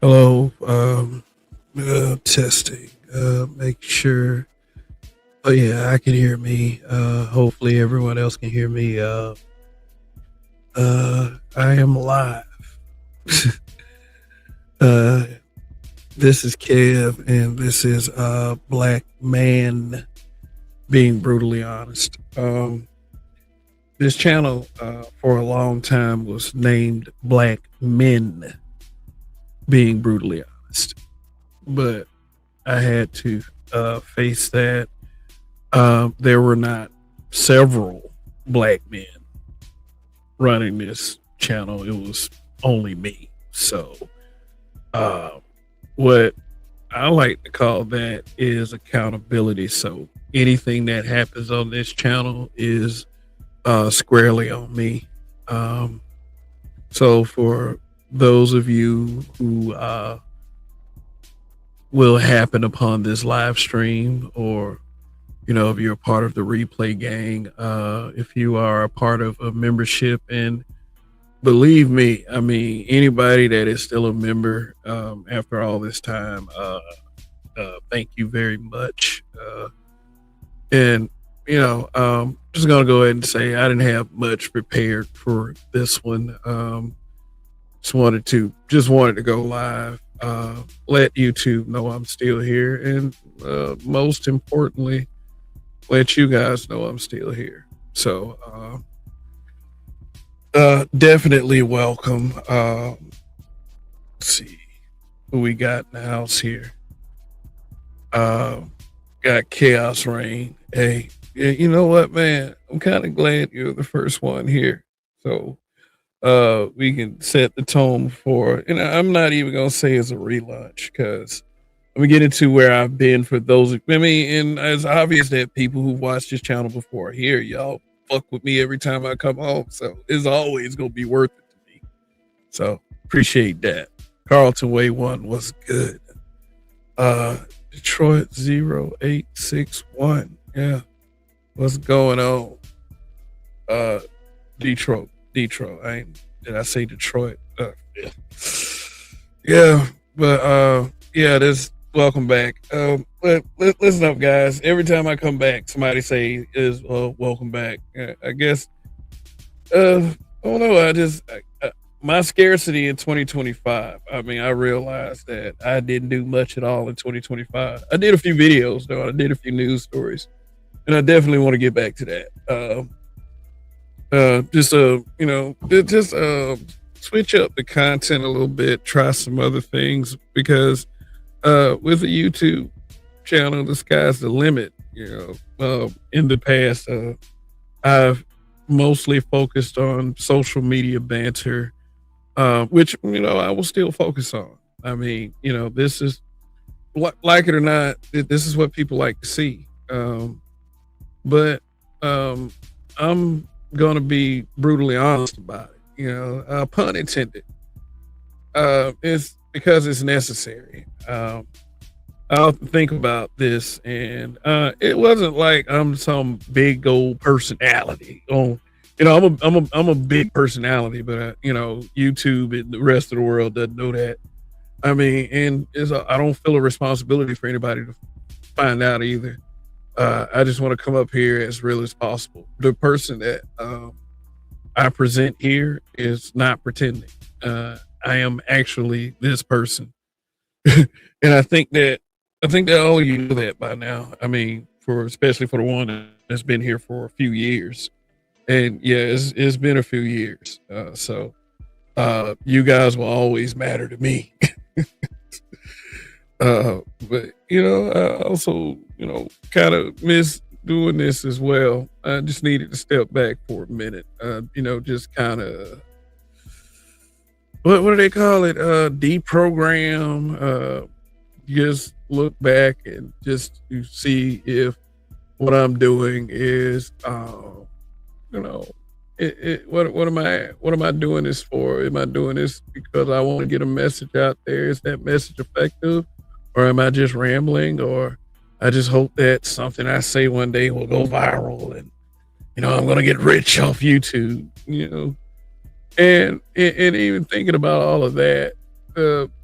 Hello, testing. Make sure. Oh yeah, I can hear me. Hopefully everyone else can hear me. I am live. uh, this is Kev, and this is Black Man being brutally honest. This channel for a long time was named Black Men being brutally honest, but I had to face that there were not several black men running this channel. It was only me. So, what I like to call that is accountability. So, anything that happens on this channel is squarely on me. So, for those of you who will happen upon this live stream, or if you're a part of the replay gang, if you are a part of a membership, and believe me, I mean, anybody that is still a member after all this time, thank you very much. And just gonna go ahead and say I didn't have much prepared for this one. Just wanted to go live, let YouTube know I'm still here, and most importantly, let you guys know I'm still here. So definitely welcome. Let's see who we got in the house here. Got Chaos Rain. Hey, you know what, man? I'm kind of glad you're the first one here. So we can set the tone for, and I'm not even gonna say it's a relaunch, because let me get into where I've been for those. I mean, and it's obvious that people who watched this channel before here, y'all fuck with me every time I come home. So it's always going to be worth it to me. So appreciate that. Carlton Way 1 was good. Detroit 0861. Yeah. What's going on? Detroit. Did I say Detroit? Yeah. Yeah. But yeah, this. Welcome back. Listen up, guys. Every time I come back, somebody say is welcome back. I guess. I don't know. My scarcity in 2025. I mean, I realized that I didn't do much at all in 2025. I did a few videos, though. I did a few news stories, and I definitely want to get back to that. Just switch up the content a little bit. Try some other things, because with a YouTube channel, the sky's the limit. In the past, I've mostly focused on social media banter, which I will still focus on. I mean, this is, like it or not, this is what people like to see. But I'm gonna be brutally honest about it. Pun intended. It's because it's necessary. I'll think about this, and it wasn't like I'm some big old personality. I'm a big personality, but YouTube and the rest of the world doesn't know that. I mean, and I don't feel a responsibility for anybody to find out either. I just want to come up here as real as possible. The person that I present here is not pretending. I am actually this person. And I think that all of you know that by now. I mean, especially for the one that's been here for a few years, and yeah, it's been a few years. So you guys will always matter to me. But I also kind of miss doing this as well. I just needed to step back for a minute. Just kind of, what do they call it? Deprogram. Just look back and just to see if what I'm doing is, what am I doing this for? Am I doing this because I want to get a message out there? Is that message effective, or am I just rambling? Or I just hope that something I say one day will go viral, and I'm gonna get rich off YouTube. And even thinking about all of that,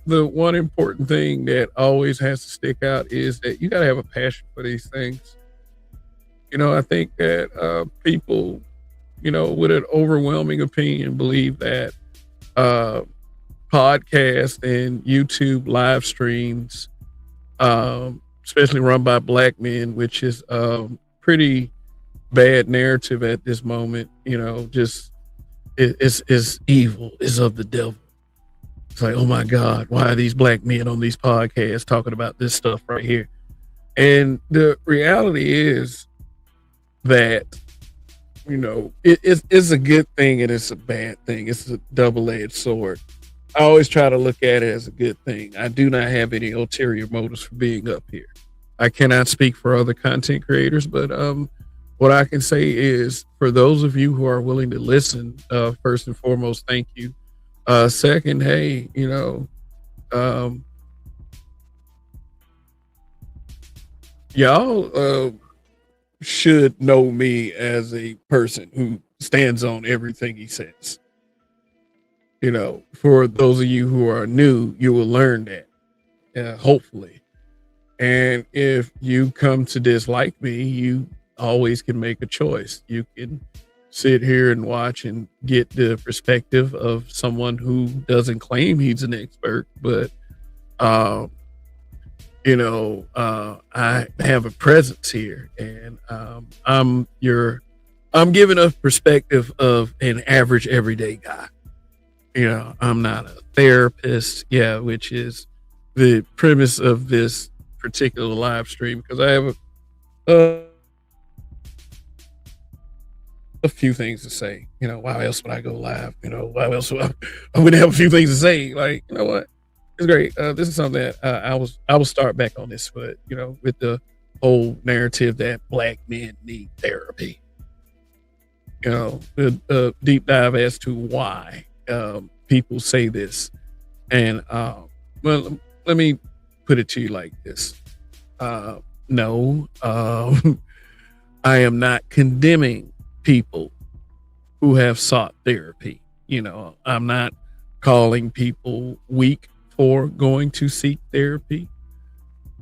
the one important thing that always has to stick out is that you got to have a passion for these things. I think that people, with an overwhelming opinion, believe that uh, podcast and YouTube live streams, especially run by black men, which is pretty bad narrative at this moment. Just it's evil, is of the devil. It's like, oh my God, why are these black men on these podcasts talking about this stuff right here? And the reality is that, it's a good thing and it's a bad thing. It's a double-edged sword. I always try to look at it as a good thing. I do not have any ulterior motives for being up here. I cannot speak for other content creators, but what I can say is for those of you who are willing to listen, first and foremost, thank you. Second, hey, um, y'all should know me as a person who stands on everything he says. For those of you who are new, you will learn that, hopefully. And if you come to dislike me, you always can make a choice. You can sit here and watch and get the perspective of someone who doesn't claim he's an expert, but um, I have a presence here, and I'm giving a perspective of an average everyday guy. I'm not a therapist, which is the premise of this particular live stream, because I have a few things to say. Why else would I go live? Why else would I would have a few things to say? Like, you know what? It's great. This is something that I will start back on this foot, with the whole narrative that black men need therapy. The deep dive as to why people say this. And well, let me put it to you like this. No, I am not condemning people who have sought therapy. I'm not calling people weak for going to seek therapy.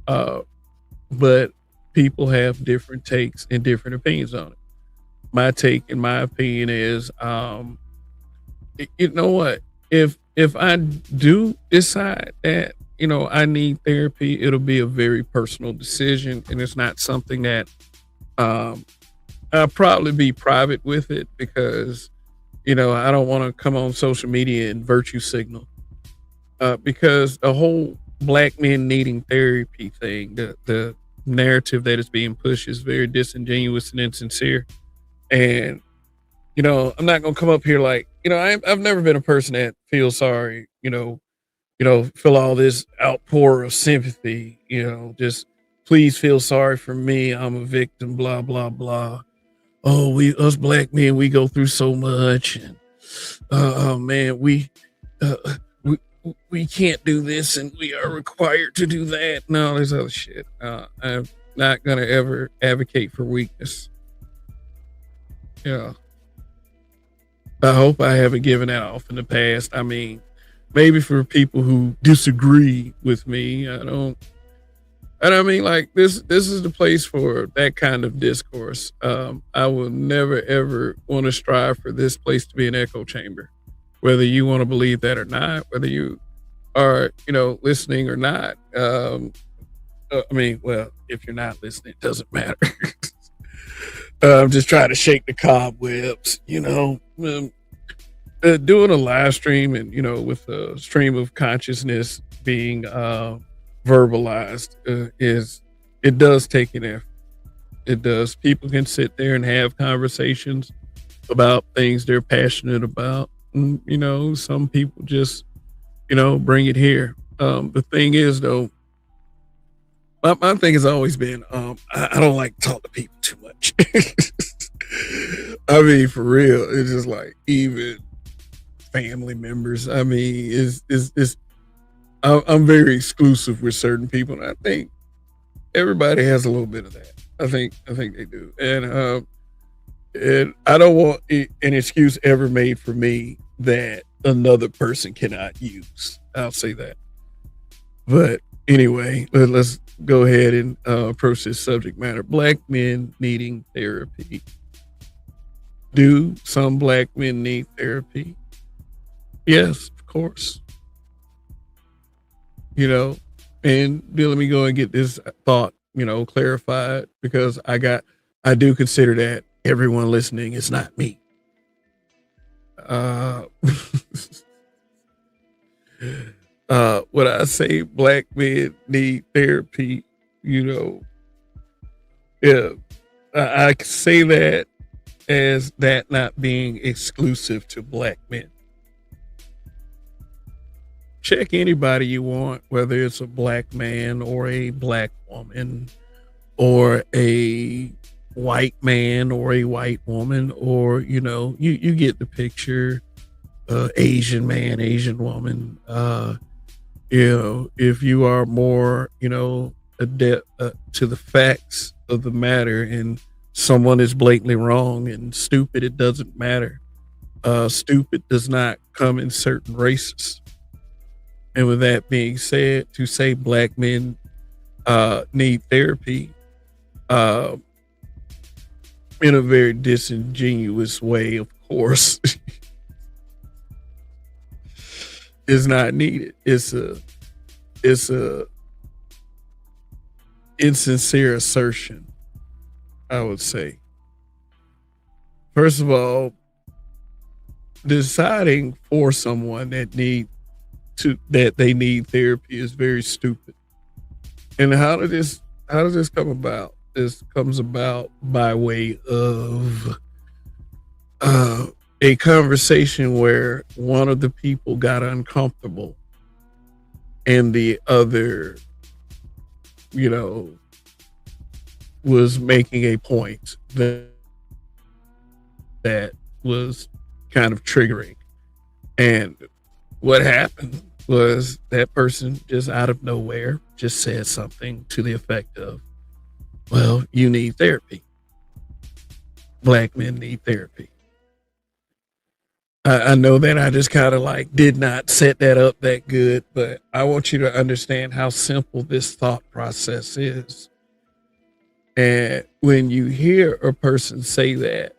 But people have different takes and different opinions on it. My take and my opinion is, you know what? If I do decide that, I need therapy, it'll be a very personal decision, and it's not something that I'll probably be private with it, because I don't want to come on social media and virtue signal, because the whole black men needing therapy thing, the narrative that is being pushed is very disingenuous and insincere. And I'm not gonna come up here like, I've never been a person that feels sorry, feel all this outpour of sympathy, just please feel sorry for me. I'm a victim, blah, blah, blah. Oh, us black men, we go through so much. And oh man, uh, we, we can't do this and we are required to do that. No, there's other shit. I'm not going to ever advocate for weakness. Yeah. I hope I haven't given that off in the past. I mean, maybe for people who disagree with me, and I mean, like, this is the place for that kind of discourse. I will never ever want to strive for this place to be an echo chamber, whether you want to believe that or not, whether you are, listening or not. I mean, well, if you're not listening, it doesn't matter. I'm just trying to shake the cobwebs, doing a live stream and, with a stream of consciousness being verbalized, it does take an effort. It does. People can sit there and have conversations about things they're passionate about. And, some people just, bring it here. The thing is, though, my thing has always been, I don't like to talk to people too much. I mean, for real, it's just like, even family members. I mean, I'm very exclusive with certain people, and I think everybody has a little bit of that. I think they do, and I don't want an excuse ever made for me that another person cannot use. I'll say that. But anyway, let's go ahead and approach this subject matter. Black men needing therapy. Do some black men need therapy? Yes, of course. You know, and let me go and get this thought, clarified, because I do consider that everyone listening is not me. Uh, when I say black men need therapy, you know, yeah, I say that as that not being exclusive to black men. Check anybody you want, whether it's a black man or a black woman or a white man or a white woman, or you get the picture. Asian man, Asian woman. If you are more, adept to the facts of the matter, and someone is blatantly wrong and stupid, it doesn't matter. Stupid does not come in certain races. And with that being said, to say black men need therapy uh, in a very disingenuous way, of course, is not needed. It's a insincere assertion, I would say. First of all, deciding for someone that they need therapy is very stupid. And how does this come about? This comes about by way of a conversation where one of the people got uncomfortable and the other, was making a point that was kind of triggering. And what happened was that person just out of nowhere just said something to the effect of, well, you need therapy. Black men need therapy. I know that I just kind of like did not set that up that good, but I want you to understand how simple this thought process is. And when you hear a person say that,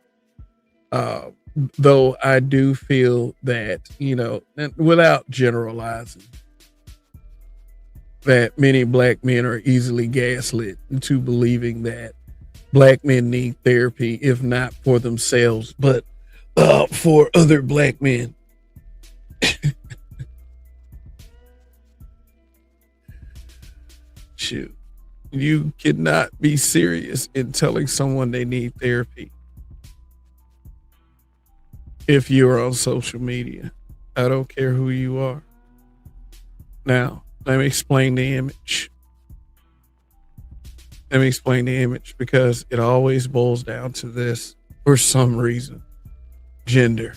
uh, though I do feel that, and without generalizing, that many black men are easily gaslit into believing that black men need therapy, if not for themselves, but for other black men. Shoot, you cannot be serious in telling someone they need therapy if you're on social media. I don't care who you are. Now, let me explain the image. Let me explain the image, because it always boils down to this for some reason. Gender.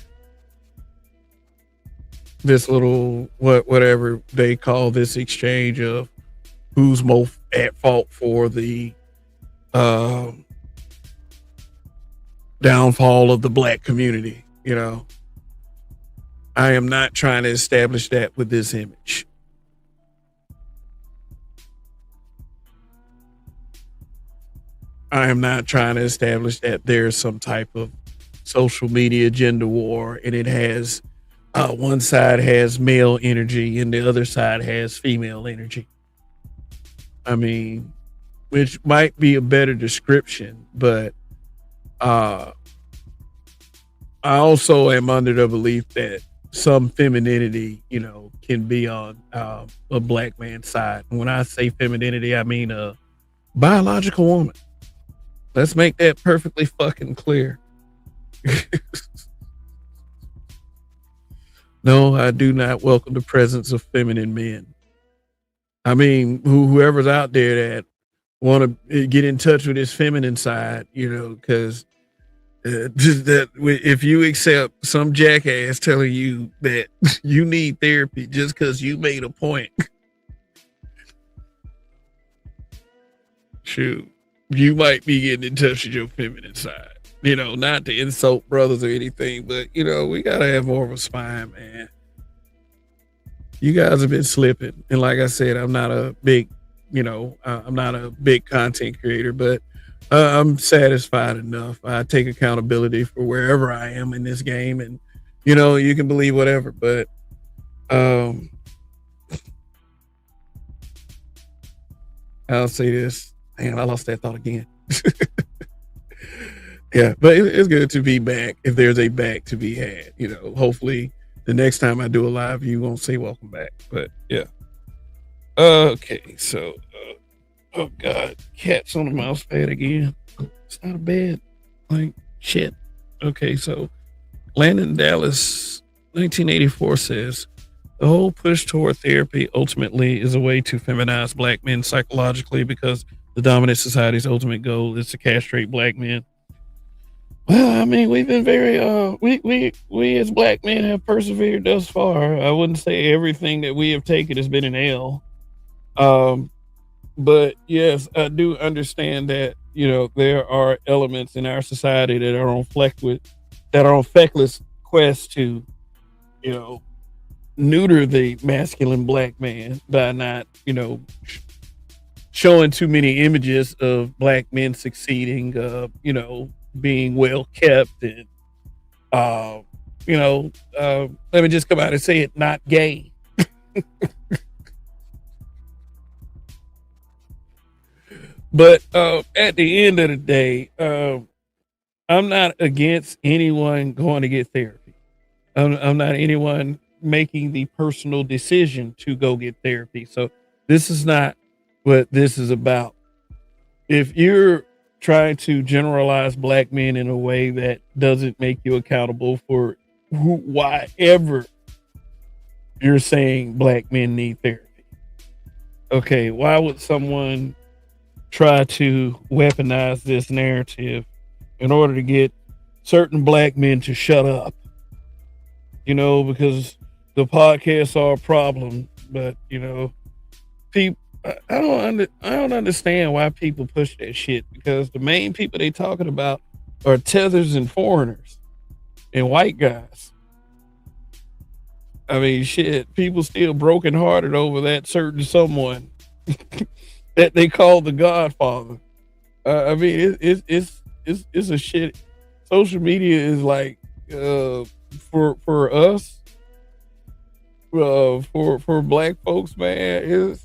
This little whatever they call this exchange of who's most at fault for the downfall of the black community. I am not trying to establish that with this image. I am not trying to establish that there's some type of social media gender war, and it has one side has male energy and the other side has female energy. I mean, which might be a better description, but I also am under the belief that some femininity, can be on a black man's side. And when I say femininity, I mean a biological woman. Let's make that perfectly fucking clear. No, I do not welcome the presence of feminine men. I mean, whoever's out there that want to get in touch with his feminine side, because that if you accept some jackass telling you that you need therapy just because you made a point, shoot, you might be getting in touch with your feminine side. Not to insult brothers or anything, but we gotta have more of a spine, man. you guys have been slipping. And like I said, I'm not a big, I'm not a big content creator, but I'm satisfied enough. I take accountability for wherever I am in this game, and you can believe whatever, but um, I'll say this. Damn, I lost that thought again. Yeah, but it's good to be back. If there's a back to be had, hopefully the next time I do a live, you won't say welcome back. But yeah. Okay, so oh god, cats on the mouse pad again. It's not a bed. Like shit. Okay, so Landon Dallas 1984 says the whole push toward therapy ultimately is a way to feminize black men psychologically because the dominant society's ultimate goal is to castrate black men. Well, I mean, we've been very we as black men have persevered thus far. I wouldn't say everything that we have taken has been an L. Um, but yes, I do understand that, there are elements in our society that are on feckless quest to, you know, neuter the masculine black man by not, showing too many images of black men succeeding, being well kept and, uh, let me just come out and say it, not gay. But at the end of the day, I'm not against anyone going to get therapy. I'm not anyone making the personal decision to go get therapy. So this is not what this is about. If you're trying to generalize black men in a way that doesn't make you accountable for why ever you're saying black men need therapy. Okay, why would someone try to weaponize this narrative in order to get certain black men to shut up? Because the podcasts are a problem, but people, I don't understand why people push that shit, because the main people they talking about are tethers and foreigners and white guys. I mean, shit, people still brokenhearted over that certain someone that they call the Godfather. I mean, it's a shit. Social media is like, for us, for black folks, man,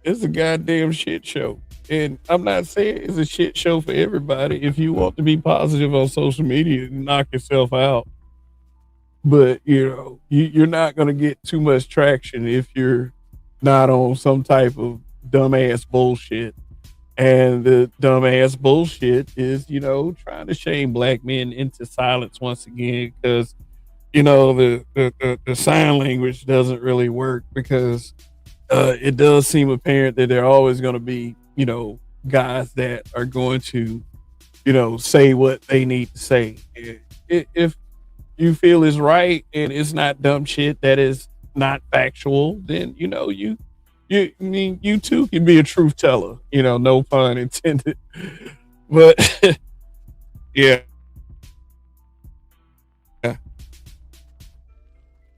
it's a goddamn shit show. And I'm not saying it's a shit show for everybody. If you want to be positive on social media, knock yourself out. But you're not gonna get too much traction if you're not on some type of dumbass bullshit. And the dumbass bullshit is, trying to shame black men into silence once again, because the sign language doesn't really work, because it does seem apparent that there are always going to be, guys that are going to, say what they need to say. If you feel is right and it's not dumb shit that is not factual, then you too can be a truth teller. No pun intended. But yeah.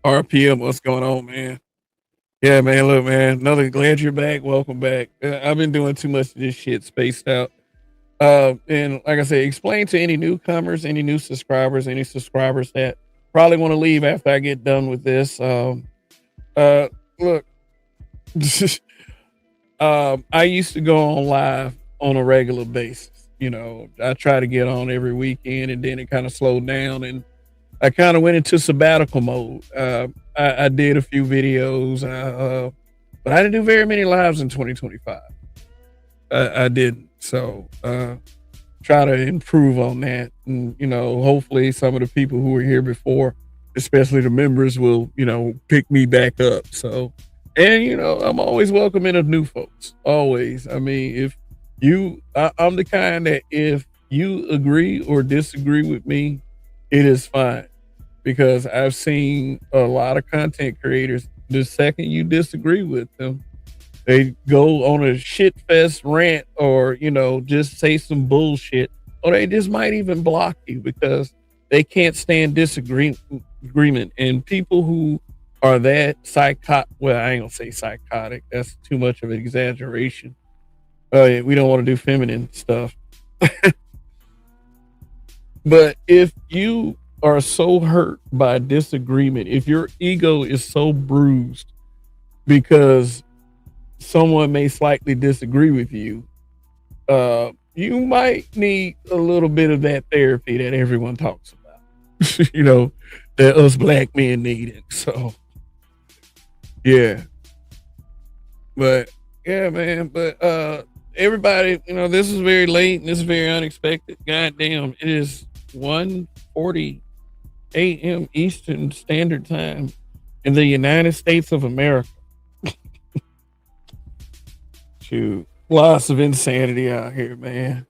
RPM, what's going on, man? Yeah, man. Look, man. Glad you're back. Welcome back. I've been doing too much of this shit, spaced out. And like I said, explain to any newcomers, any new subscribers, any subscribers that probably want to leave after I get done with this. Look, I used to go on live on a regular basis. I try to get on every weekend, and then it kind of slowed down, and I kind of went into sabbatical mode. I did a few videos, but I didn't do very many lives in 2025. I didn't. So try to improve on that. And, hopefully some of the people who were here before, especially the members, will, pick me back up. So, and, I'm always welcoming of new folks. Always. I mean, I'm the kind that if you agree or disagree with me, it is fine. Because I've seen a lot of content creators, the second you disagree with them, they go on a shit fest rant, or, just say some bullshit, or they just might even block you because they can't stand disagreement. And people who are that psychotic. Well, I ain't gonna say psychotic. That's too much of an exaggeration. Yeah, we don't want to do feminine stuff. But if you are so hurt by disagreement, if your ego is so bruised because someone may slightly disagree with you, you might need a little bit of that therapy that everyone talks about. That us black men need it. So yeah, but yeah, man. But everybody, this is very late and this is very unexpected. God damn, it is 1:40 a.m. Eastern Standard Time in the United States of America. Shoot, lots of insanity out here, man.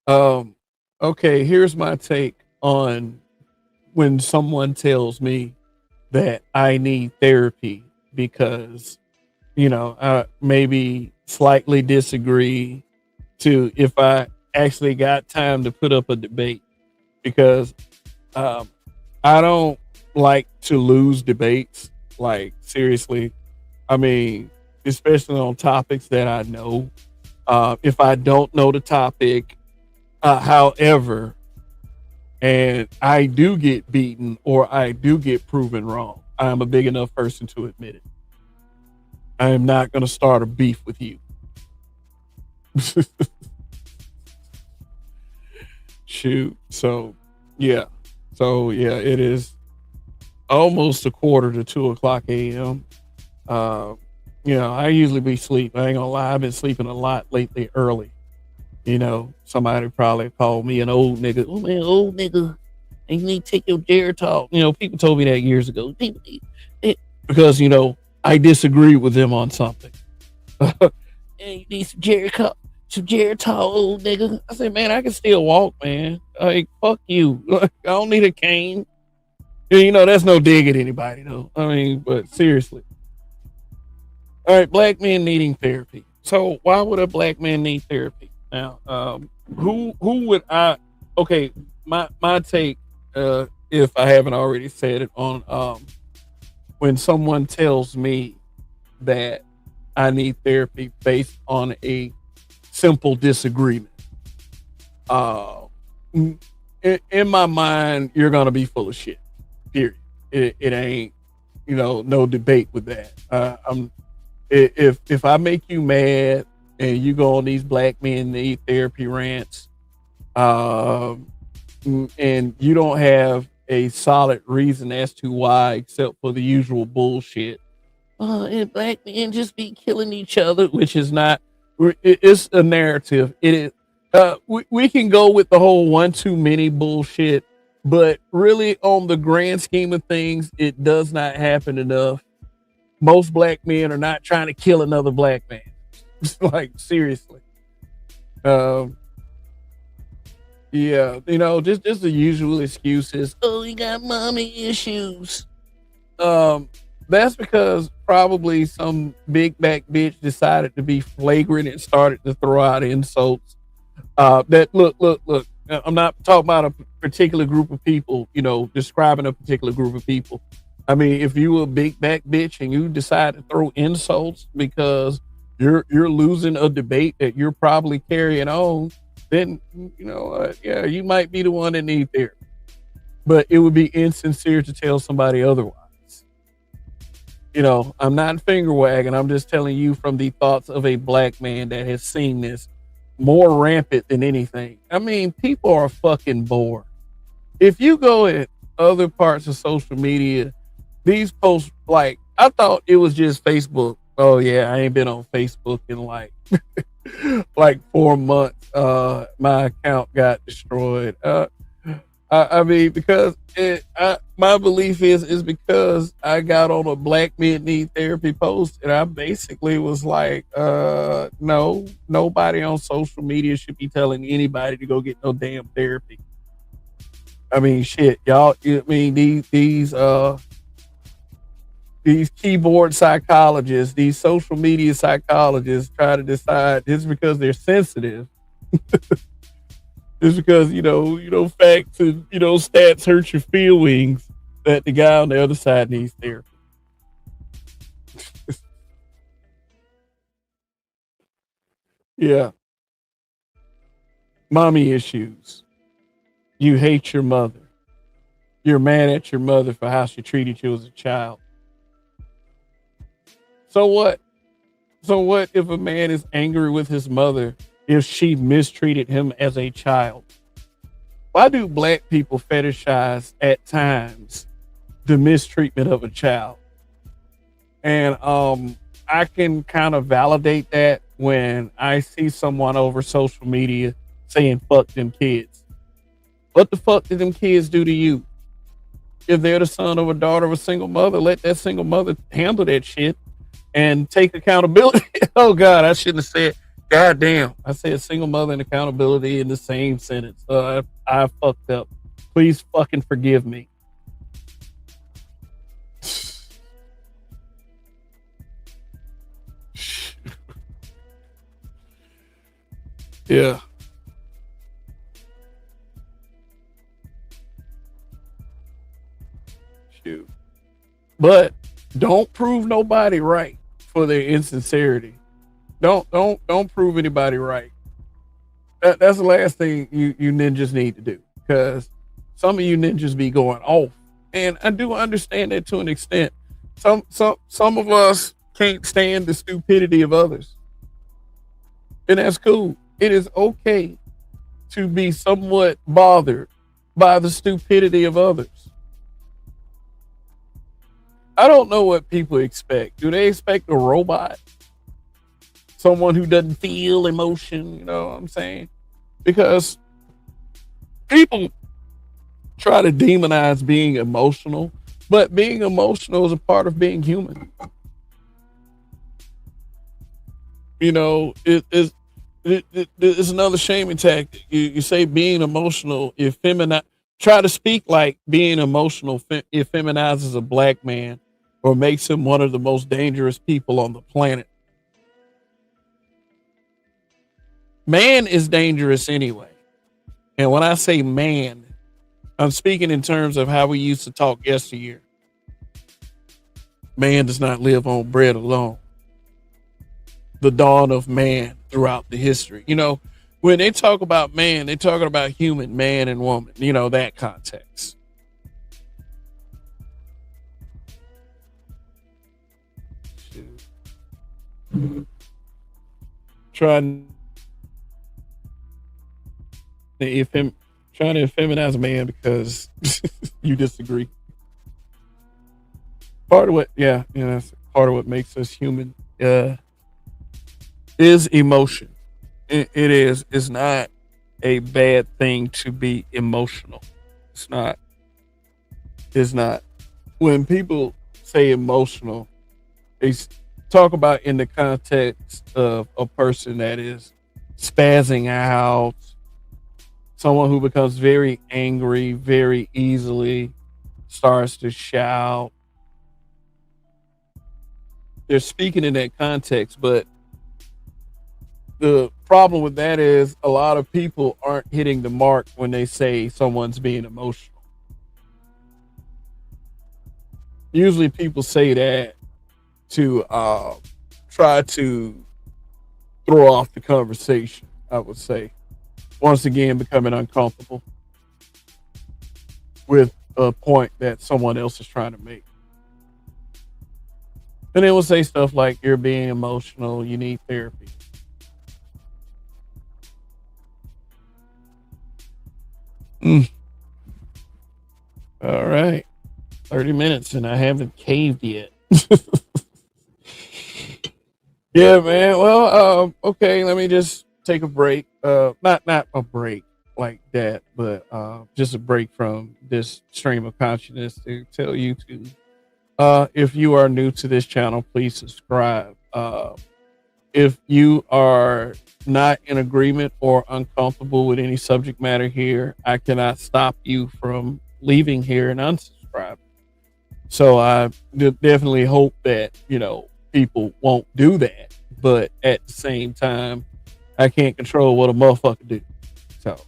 Um, okay, here's my take on when someone tells me that I need therapy because, I maybe slightly disagree to if I actually got time to put up a debate because I don't like to lose debates. Like, seriously. I mean, especially on topics that I know. If I don't know the topic, however, and I do get beaten or I do get proven wrong, I'm a big enough person to admit it. I am not going to start a beef with you. Shoot. So, yeah. It is almost a quarter to 2:00 a.m. I usually be asleep. I ain't gonna lie. I've been sleeping a lot lately early. Somebody probably called me an old nigga. Oh man, old nigga. And you need to take your Geritol. People told me that years ago. People need it because, I disagree with them on something. And you need some Geritol, old nigga. I said, man, I can still walk, man. Like, fuck you. I don't need a cane. That's no dig at anybody, though. I mean, but seriously. All right, black men needing therapy. So why would a black man need therapy? Now, who would I? Okay, my take, if I haven't already said it, on when someone tells me that I need therapy based on a simple disagreement. In my mind, you're gonna be full of shit. Period. It ain't, no debate with that. If I make you mad and you go on these black men need therapy rants, and you don't have a solid reason as to why, except for the usual bullshit. And black men just be killing each other, which is not. It's a narrative. It is. We can go with the whole one too many bullshit, but really, on the grand scheme of things, it does not happen enough. Most black men are not trying to kill another black man. Like, seriously. Yeah, just the usual excuses. Oh, you got mommy issues. That's because probably some big back bitch decided to be flagrant and started to throw out insults. That look. I'm not talking about a particular group of people, describing a particular group of people. I mean, if you a big back bitch and you decide to throw insults because you're losing a debate that you're probably carrying on, then yeah, you might be the one that needs therapy. But it would be insincere to tell somebody otherwise. I'm not finger wagging. I'm just telling you from the thoughts of a black man that has seen this more rampant than anything. I mean, people are fucking bored. If you go at other parts of social media, these posts, like, I thought it was just Facebook. Oh yeah, I ain't been on Facebook in like 4 months. My account got destroyed. I mean, because my belief is because I got on a black men need therapy post, and I basically was like, no, nobody on social media should be telling anybody to go get no damn therapy. I mean, shit, y'all. I mean, these keyboard psychologists, these social media psychologists try to decide just because they're sensitive. Just because, facts and, stats hurt your feelings, that the guy on the other side needs therapy. Yeah. Mommy issues. You hate your mother. You're mad at your mother for how she treated you as a child. So what? So what if a man is angry with his mother if she mistreated him as a child? Why do black people fetishize at times the mistreatment of a child? And I can kind of validate that when I see someone over social media saying fuck them kids. What the fuck did them kids do to you? If they're the son or a daughter of a single mother, let that single mother handle that shit and take accountability. Oh God, I shouldn't have said. God damn, I said single mother and accountability in the same sentence. I fucked up. Please fucking forgive me. Yeah. Shoot. But don't prove nobody right for their insincerity. Don't prove anybody right. That's the last thing you ninjas need to do, because some of you ninjas be going off, and I do understand that to an extent. Some of us can't stand the stupidity of others, and that's cool. It is okay to be somewhat bothered by the stupidity of others. I don't know what people expect. Do they expect a robot? Someone who doesn't feel emotion, you know what I'm saying? Because people try to demonize being emotional, but being emotional is a part of being human. You know, it's another shaming tactic. You say being emotional, try to speak like being emotional effeminizes a black man or makes him one of the most dangerous people on the planet. Man is dangerous anyway. And when I say man, I'm speaking in terms of how we used to talk yesteryear. Man does not live on bread alone. The dawn of man throughout the history. You know, when they talk about man, they're talking about human, man and woman, you know, that context. Trying trying to feminize a man because you disagree. Part of what, yeah, you know, that's part of what makes us human. Is emotion. It is. It's not a bad thing to be emotional. It's not. It's not. When people say emotional, they talk about in the context of a person that is spazzing out, someone who becomes very angry very easily, starts to shout. They're speaking in that context, but the problem with that is a lot of people aren't hitting the mark when they say someone's being emotional. Usually people say that to try to throw off the conversation, I would say. Once again, becoming uncomfortable with a point that someone else is trying to make. And they will say stuff like, you're being emotional, you need therapy. Mm. All right. 30 minutes and I haven't caved yet. Yeah, man. Well, okay, let me just take a break. Not a break like that, but just a break from this stream of consciousness to tell you to if you are new to this channel, please subscribe. If you are not in agreement or uncomfortable with any subject matter here, I cannot stop you from leaving here and unsubscribing. So I definitely hope that, you know, people won't do that. But at the same time, I can't control what a motherfucker do. So,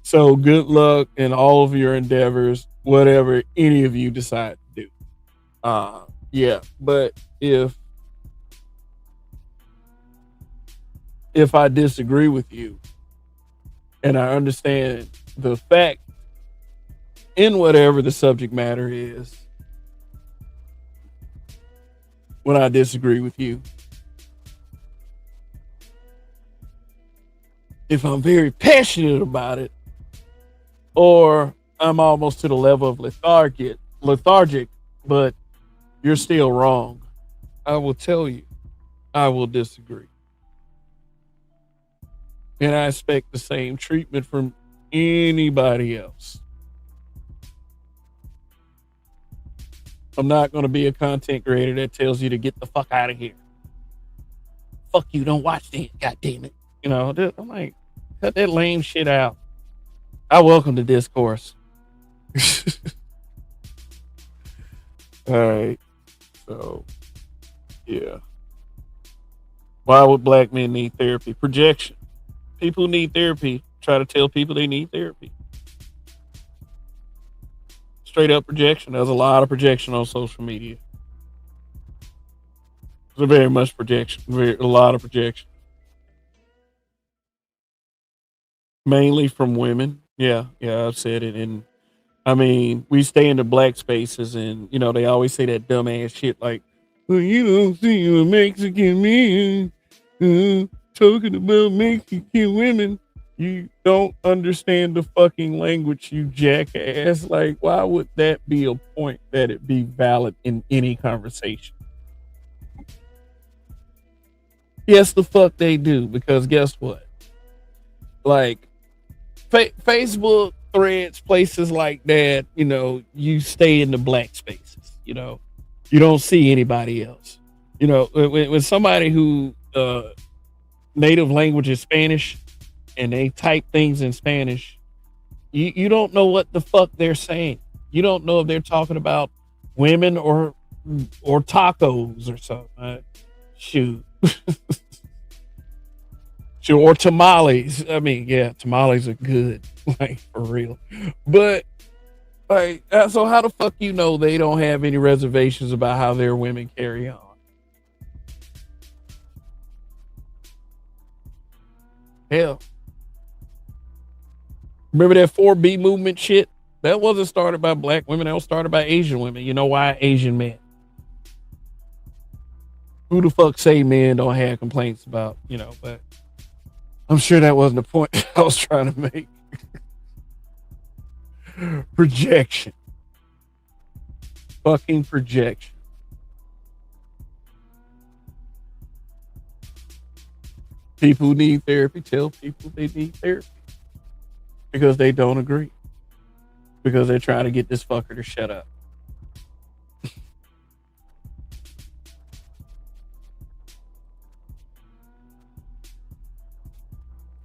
so good luck in all of your endeavors, whatever any of you decide to do. Yeah, but if if I disagree with you and I understand the fact in whatever the subject matter is when I disagree with you. If I'm very passionate about it, or I'm almost to the level of lethargic, but you're still wrong, I will tell you, I will disagree. And I expect the same treatment from anybody else. I'm not going to be a content creator that tells you to get the fuck out of here. Fuck you, don't watch that, god damn it. You know, I'm like, cut that lame shit out. I welcome the discourse. All right. So, yeah. Why would black men need therapy? Projection. People who need therapy try to tell people they need therapy. Straight up projection. There's a lot of projection on social media. There's very much projection. A lot of projection. Mainly from women. Yeah, I've said it. And I mean, we stay in the black spaces and, you know, they always say that dumbass shit like, well, you don't see a Mexican man talking about Mexican women. You don't understand the fucking language, you jackass. Like, why would that be a point that it be valid in any conversation? Yes, the fuck they do, because guess what? Like, Facebook, Threads, places like that, you know, you stay in the black spaces, you know, you don't see anybody else. You know, when somebody who native language is Spanish and they type things in Spanish, you don't know what the fuck they're saying. You don't know if they're talking about women or tacos or something. Shoot. Sure, or tamales. I mean, yeah, tamales are good, like for real. But like, so how the fuck you know they don't have any reservations about how their women carry on? Hell, remember that 4B movement shit? That wasn't started by black women. That was started by Asian women. You know why? Asian men. Who the fuck say men don't have complaints about, you know, but I'm sure that wasn't the point I was trying to make. Projection. Fucking projection. People who need therapy tell people they need therapy because they don't agree. Because they're trying to get this fucker to shut up.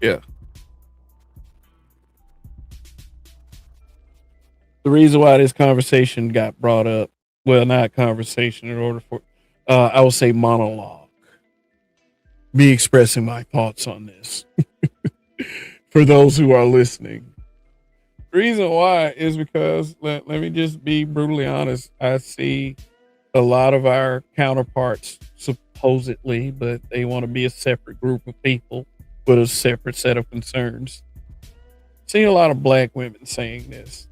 Yeah. The reason why this conversation got brought up, well, not conversation, in order for, I will say monologue, me expressing my thoughts on this for those who are listening. The reason why is because, let me just be brutally honest, I see a lot of our counterparts supposedly, but they want to be a separate group of people with a separate set of concerns. See a lot of black women saying this.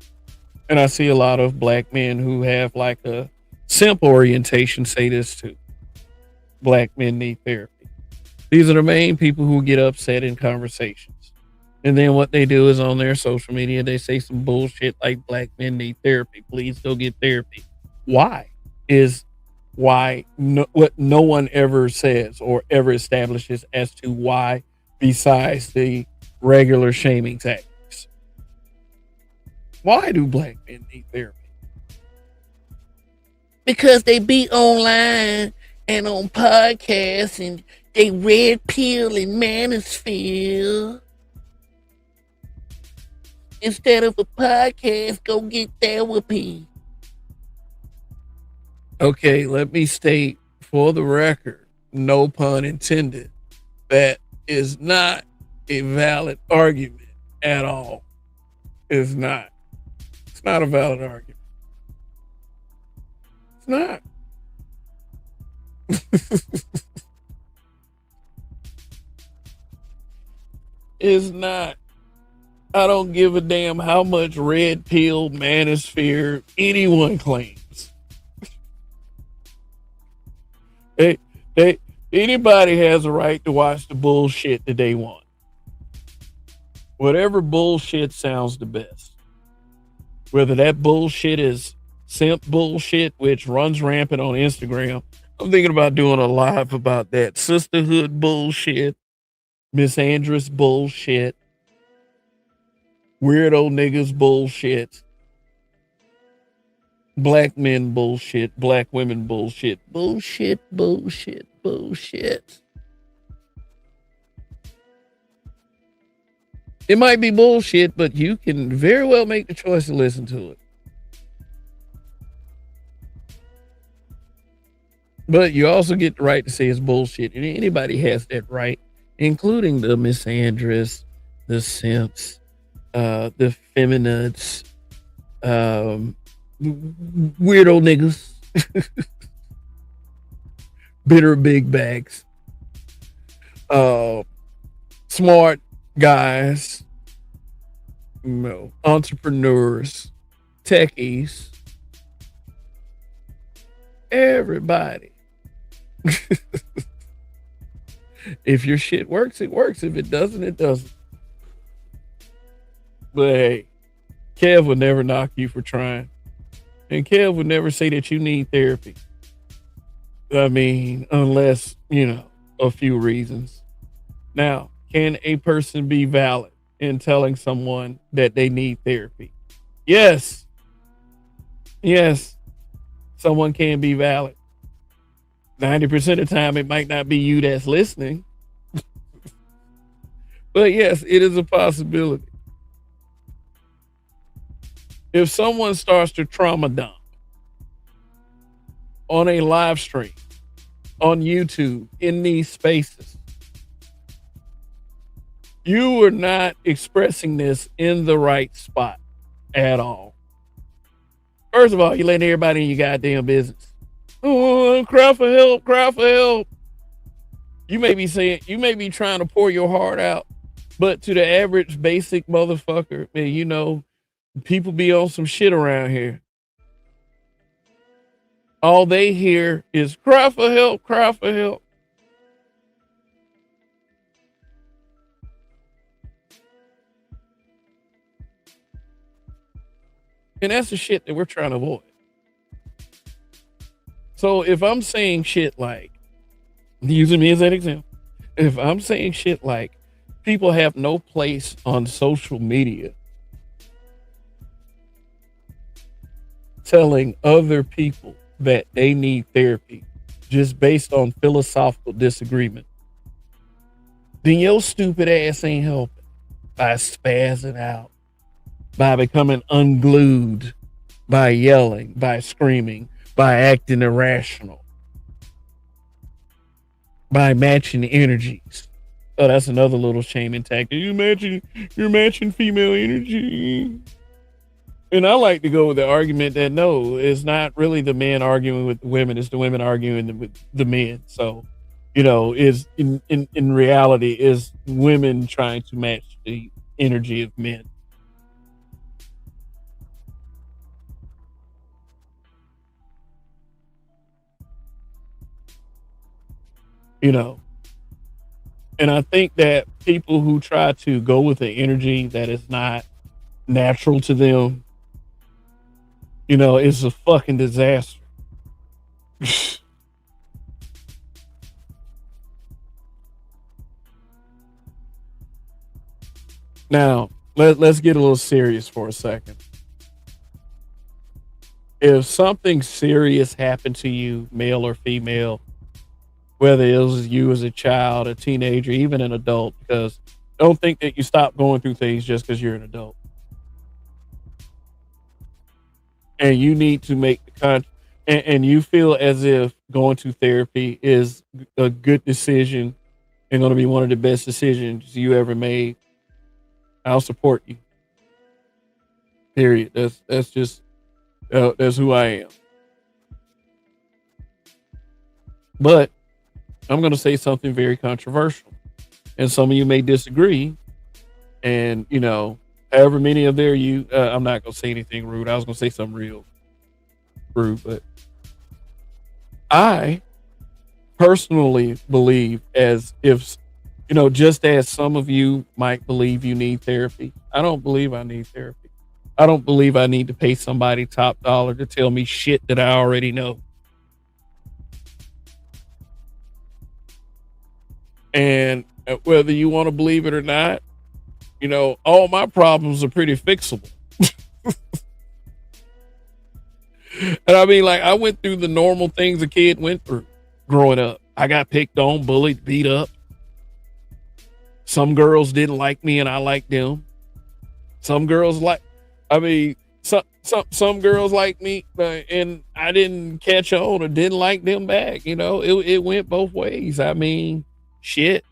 And I see a lot of black men who have like a simp orientation say this too. Black men need therapy. These are the main people who get upset in conversations. And then what they do is on their social media, they say some bullshit like black men need therapy. Please go get therapy. Why? What no one ever says or ever establishes as to why, besides the regular shaming tactics. Why do black men need therapy? Because they be online and on podcasts and they red pill in manosphere. Instead of a podcast, go get therapy. Okay, let me state for the record, no pun intended, that is not a valid argument at all. It's not. It's not a valid argument. It's not. is not, I don't give a damn how much red pill manosphere anyone claims. they, they, anybody has a right to watch the bullshit that they want. Whatever bullshit sounds the best. Whether that bullshit is simp bullshit, which runs rampant on Instagram. I'm thinking about doing a live about that. Sisterhood bullshit, misandrous bullshit, weirdo niggas bullshit, black men bullshit, black women bullshit, bullshit. It might be bullshit, but you can very well make the choice to listen to it. But you also get the right to say it's bullshit. And anybody has that right, including the misandrous, the simps, the feminates, weirdo niggas, bitter big bags, smart guys, entrepreneurs, techies, everybody. If your shit works, it works. If it doesn't, it doesn't. But hey, Kev would never knock you for trying. And Kev would never say that you need therapy. I mean, unless, a few reasons. Now, can a person be valid in telling someone that they need therapy? Yes. Yes. Someone can be valid. 90% of the time, it might not be you that's listening. But yes, it is a possibility. If someone starts to trauma dump on a live stream, on YouTube, in these spaces, you are not expressing this in the right spot at all. First of all, you're letting everybody in your goddamn business. Oh, cry for help, cry for help. You may be trying to pour your heart out, but to the average basic motherfucker, man, people be on some shit around here. All they hear is cry for help, cry for help. And that's the shit that we're trying to avoid. So if I'm saying shit like, using me as an example, if I'm saying shit like people have no place on social media telling other people that they need therapy just based on philosophical disagreement, then your stupid ass ain't helping by spazzing out, by becoming unglued, by yelling, by screaming, by acting irrational, by matching energies. Oh, that's another little shaming tactic. You're matching female energy. And I like to go with the argument that no, it's not really the men arguing with the women, it's the women arguing with the men. So, is in reality is women trying to match the energy of men. And I think that people who try to go with the energy that is not natural to them, it's a fucking disaster. Now, let's get a little serious for a second. If something serious happened to you, male or female, whether it was you as a child, a teenager, even an adult, because don't think that you stop going through things just because you're an adult. And you need to make and you feel as if going to therapy is a good decision and going to be one of the best decisions you ever made, I'll support you. Period. That's just that's who I am. But I'm going to say something very controversial, and some of you may disagree, And, you know, however many of their you, I'm not going to say anything rude. I was going to say something real rude, but I personally believe as if, you know, just as some of you might believe you need therapy, I don't believe I need therapy. I don't believe I need to pay somebody top dollar to tell me shit that I already know. And whether you want to believe it or not, you know, all my problems are pretty fixable. And I mean, like, I went through the normal things a kid went through growing up. I got picked on, bullied, beat up. Some girls didn't like me and I liked them. Some girls like, I mean, some girls like me and I didn't catch on or didn't like them back. You know, it went both ways. I mean, shit.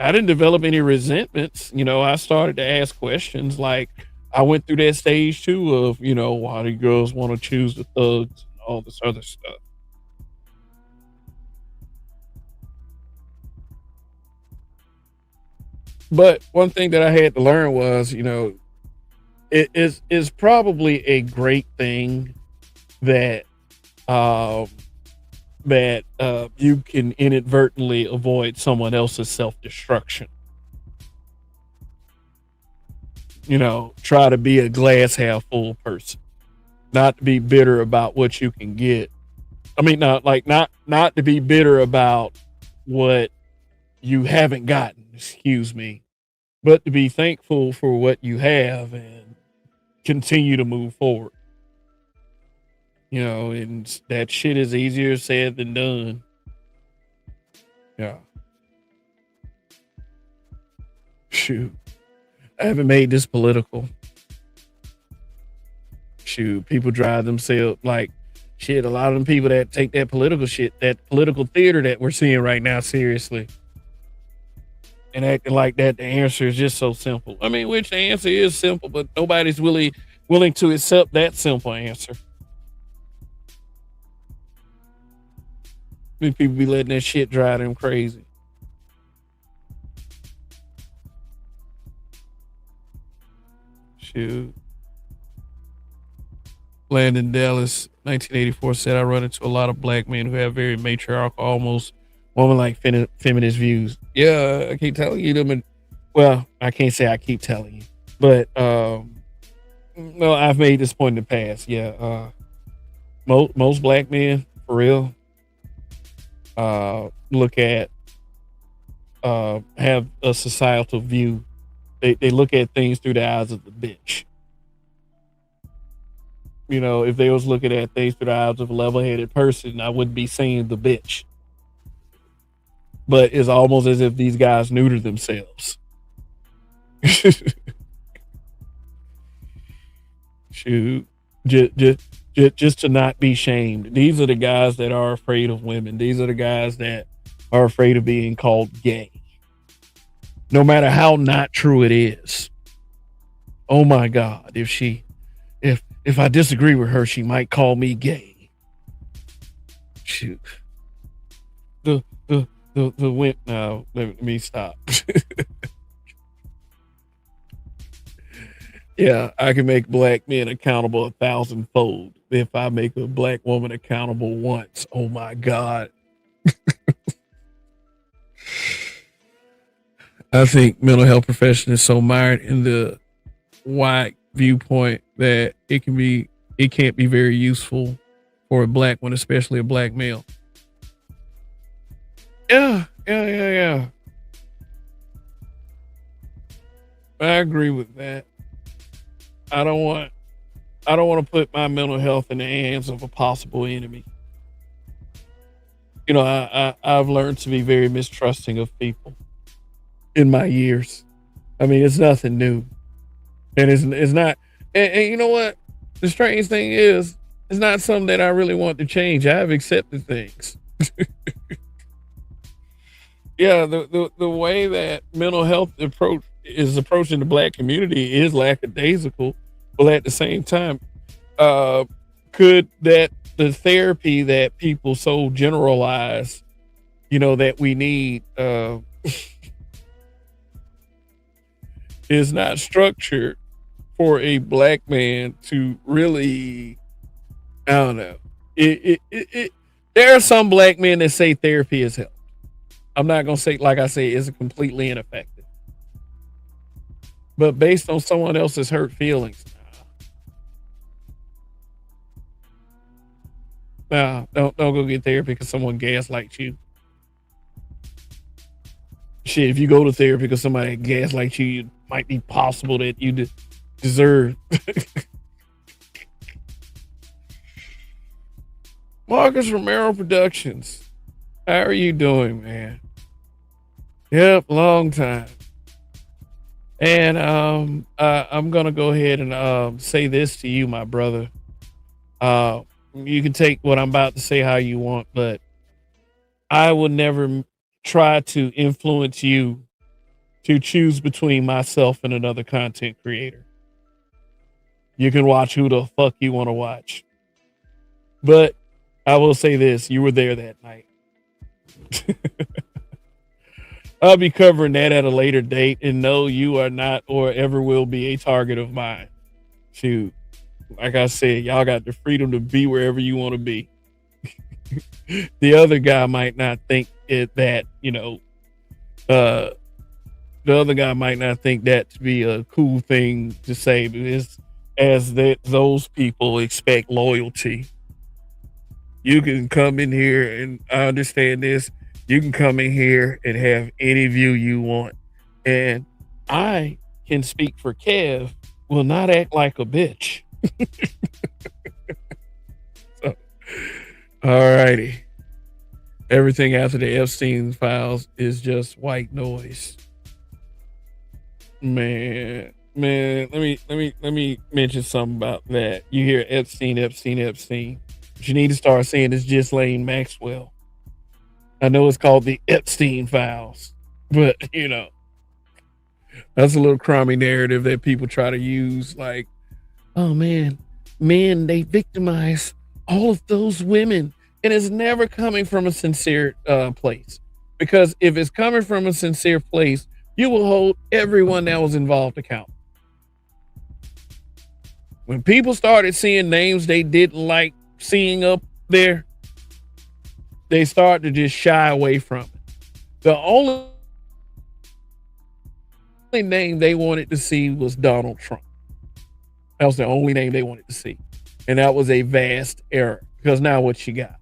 I didn't develop any resentments. You know, I started to ask questions. Like, I went through that stage too of, you know, why do girls want to choose the thugs and all this other stuff. But one thing that I had to learn was, you know, it is probably a great thing that um you can inadvertently avoid someone else's self-destruction. You know, try to be a glass half full person, not to be bitter about what you can get. I mean, not to be bitter about what you haven't gotten, excuse me, but to be thankful for what you have and continue to move forward. You know, and that shit is easier said than done. Yeah. Shoot. I haven't made this political. Shoot. People drive themselves like shit. A lot of them people that take that political shit, that political theater that we're seeing right now, seriously. And acting like that, the answer is just so simple. I mean, which the answer is simple, but nobody's really willing to accept that simple answer. I mean, people be letting that shit drive them crazy. Shoot. Landon Dallas, 1984, said, I run into a lot of black men who have very matriarchal, almost woman-like feminist views. Yeah, I keep telling you them. Well, I can't say I keep telling you, but no, I've made this point in the past. Yeah, most black men, for real, look at have a societal view. They look at things through the eyes of the bitch. You know, if they was looking at things through the eyes of a level-headed person, I wouldn't be saying the bitch. But it's almost as if these guys neuter themselves. Shoot, just to not be shamed. These are the guys that are afraid of women. These are the guys that are afraid of being called gay, no matter how not true it is. Oh my God, if I disagree with her, she might call me gay. Shoot, the win. No, let me stop. Yeah, I can make black men accountable 1,000-fold. If I make a black woman accountable once, oh my God. I think mental health profession is so mired in the white viewpoint that it can't be very useful for a black one, especially a black male. Yeah. I agree with that. I don't want to put my mental health in the hands of a possible enemy. You know, I've learned to be very mistrusting of people in my years. I mean, it's nothing new, and it's not. And you know what? The strange thing is, it's not something that I really want to change. I have accepted things. Yeah, the way that mental health is approaching the black community is lackadaisical. But at the same time, could that the therapy that people so generalize, you know, that we need, is not structured for a black man to really, I don't know. There are some black men that say therapy has helped. I'm not gonna say, like I say, it's completely ineffective. But based on someone else's hurt feelings, nah, don't go get therapy because someone gaslights you. Shit, if you go to therapy because somebody gaslights you, it might be possible that you deserve. Marcus Romero Productions. How are you doing, man? Yep, long time. And I'm gonna go ahead and say this to you, my brother. You can take what I'm about to say how you want, but I would never try to influence you to choose between myself and another content creator. You can watch who the fuck you want to watch. But I will say this, you were there that night. I'll be covering that at a later date, and no, you are not or ever will be a target of mine. Shoot. Like I said, y'all got the freedom to be wherever you want to be. The other guy might not think that, the other guy might not think that to be a cool thing to say, because as that those people expect loyalty. You can come in here, and I understand this. You can come in here and have any view you want. And I can speak for Kev, will not act like a bitch. So, all righty. Everything after the Epstein files is just white noise. Man, let me mention something about that. You hear Epstein. What you need to start saying is Ghislaine Maxwell. I know it's called the Epstein files, but that's a little crummy narrative that people try to use. Like, oh man, men, they victimize all of those women, and it's never coming from a sincere place. Because if it's coming from a sincere place, you will hold everyone that was involved accountable. When people started seeing names they didn't like seeing up there, they start to just shy away from it. The only name they wanted to see was Donald Trump. That was the only name they wanted to see. And that was a vast error, because now what you got?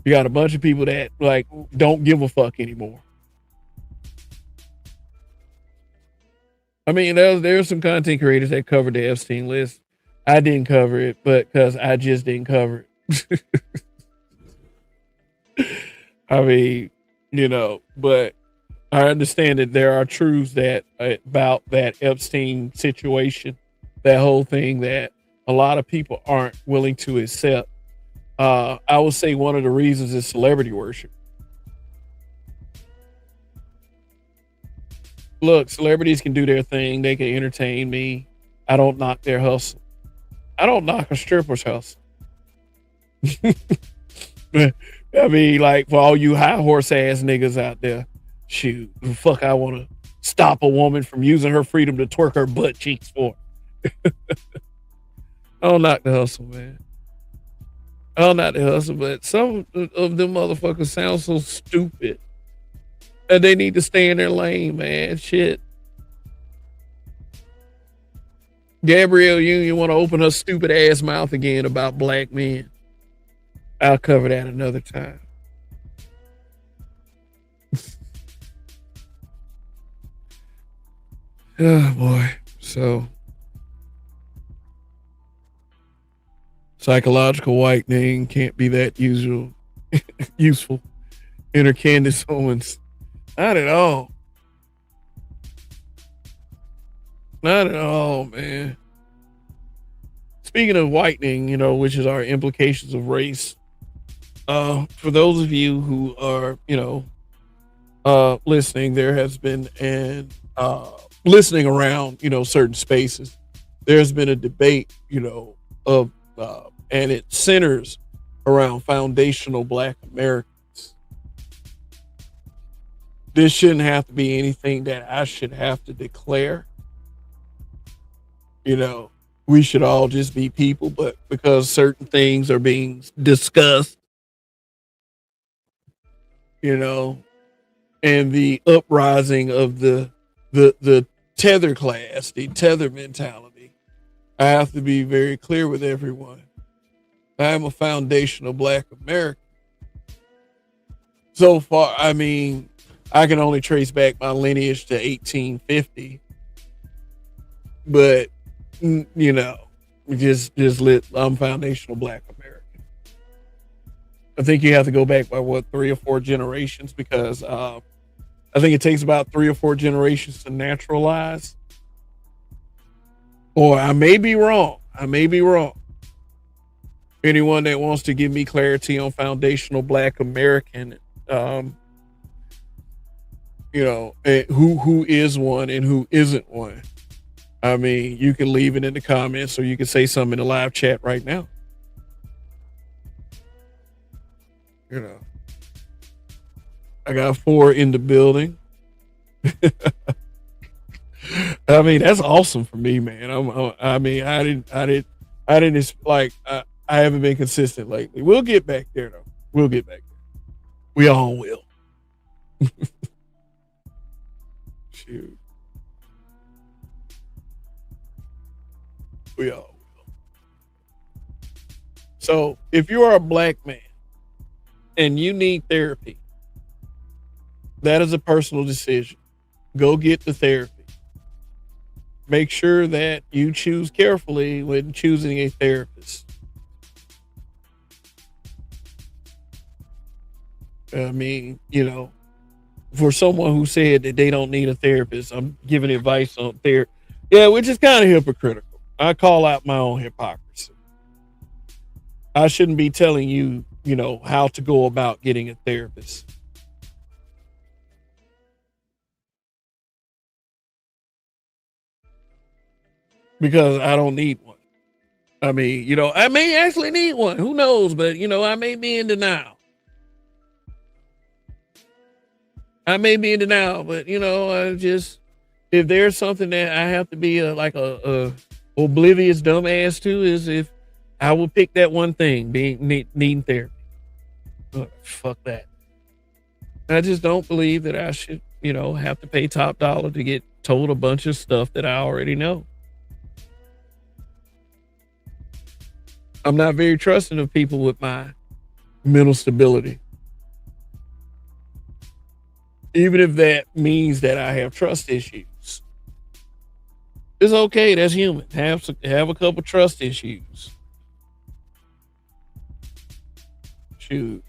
You got a bunch of people that like don't give a fuck anymore. I mean, there's some content creators that covered the Epstein list. I didn't cover it, but because I just didn't cover it. I mean, but I understand that there are truths that about that Epstein situation, that whole thing, that a lot of people aren't willing to accept. I would say one of the reasons is celebrity worship. Look, celebrities can do their thing. They can entertain me. I don't knock their hustle. I don't knock a stripper's hustle. I mean, like, for all you high horse ass niggas out there, shoot, the fuck I want to stop a woman from using her freedom to twerk her butt cheeks for. I don't knock the hustle, man. I don't knock the hustle, but some of them motherfuckers sound so stupid. And they need to stay in their lane, man. Shit. Gabrielle Union want to open her stupid ass mouth again about black men. I'll cover that another time. Oh boy. So psychological whitening can't be that useful. Enter Candace Owens. Not at all. Not at all, man. Speaking of whitening, which is our implications of race. For those of you who are, listening, there has been listening around, certain spaces. There's been a debate, of and it centers around foundational Black Americans. This shouldn't have to be anything that I should have to declare. You know, we should all just be people, but because certain things are being discussed, you know, and the uprising of the tether class, the tether mentality, I have to be very clear with everyone. I am a foundational Black American. So far, I mean, I can only trace back my lineage to 1850, but you know, I'm foundational Black American. I think you have to go back by what 3 or 4 generations because I think it takes about 3 or 4 generations to naturalize. Or I may be wrong. I may be wrong. Anyone that wants to give me clarity on foundational Black American, who is one and who isn't one. I mean, you can leave it in the comments or you can say something in the live chat right now. You know, I got 4 in the building. I mean, that's awesome for me, man. I didn't like, I haven't been consistent lately. We'll get back there though. We'll get back there. We all will. Shoot. We all will. So if you are a Black man and you need therapy, that is a personal decision. Go get the therapy. Make sure that you choose carefully when choosing a therapist. I mean, for someone who said that they don't need a therapist, I'm giving advice on therapy. Yeah, which is kind of hypocritical. I call out my own hypocrisy. I shouldn't be telling you, how to go about getting a therapist. Because I don't need one. I mean, I may actually need one. Who knows? But, I may be in denial. But, if there's something that I have to be a oblivious dumbass to is if I will pick that one thing, needing therapy. Fuck that. I just don't believe that I should, have to pay top dollar to get told a bunch of stuff that I already know. I'm not very trusting of people with my mental stability. Even if that means that I have trust issues. It's okay. That's human. Have a couple trust issues. Shoot.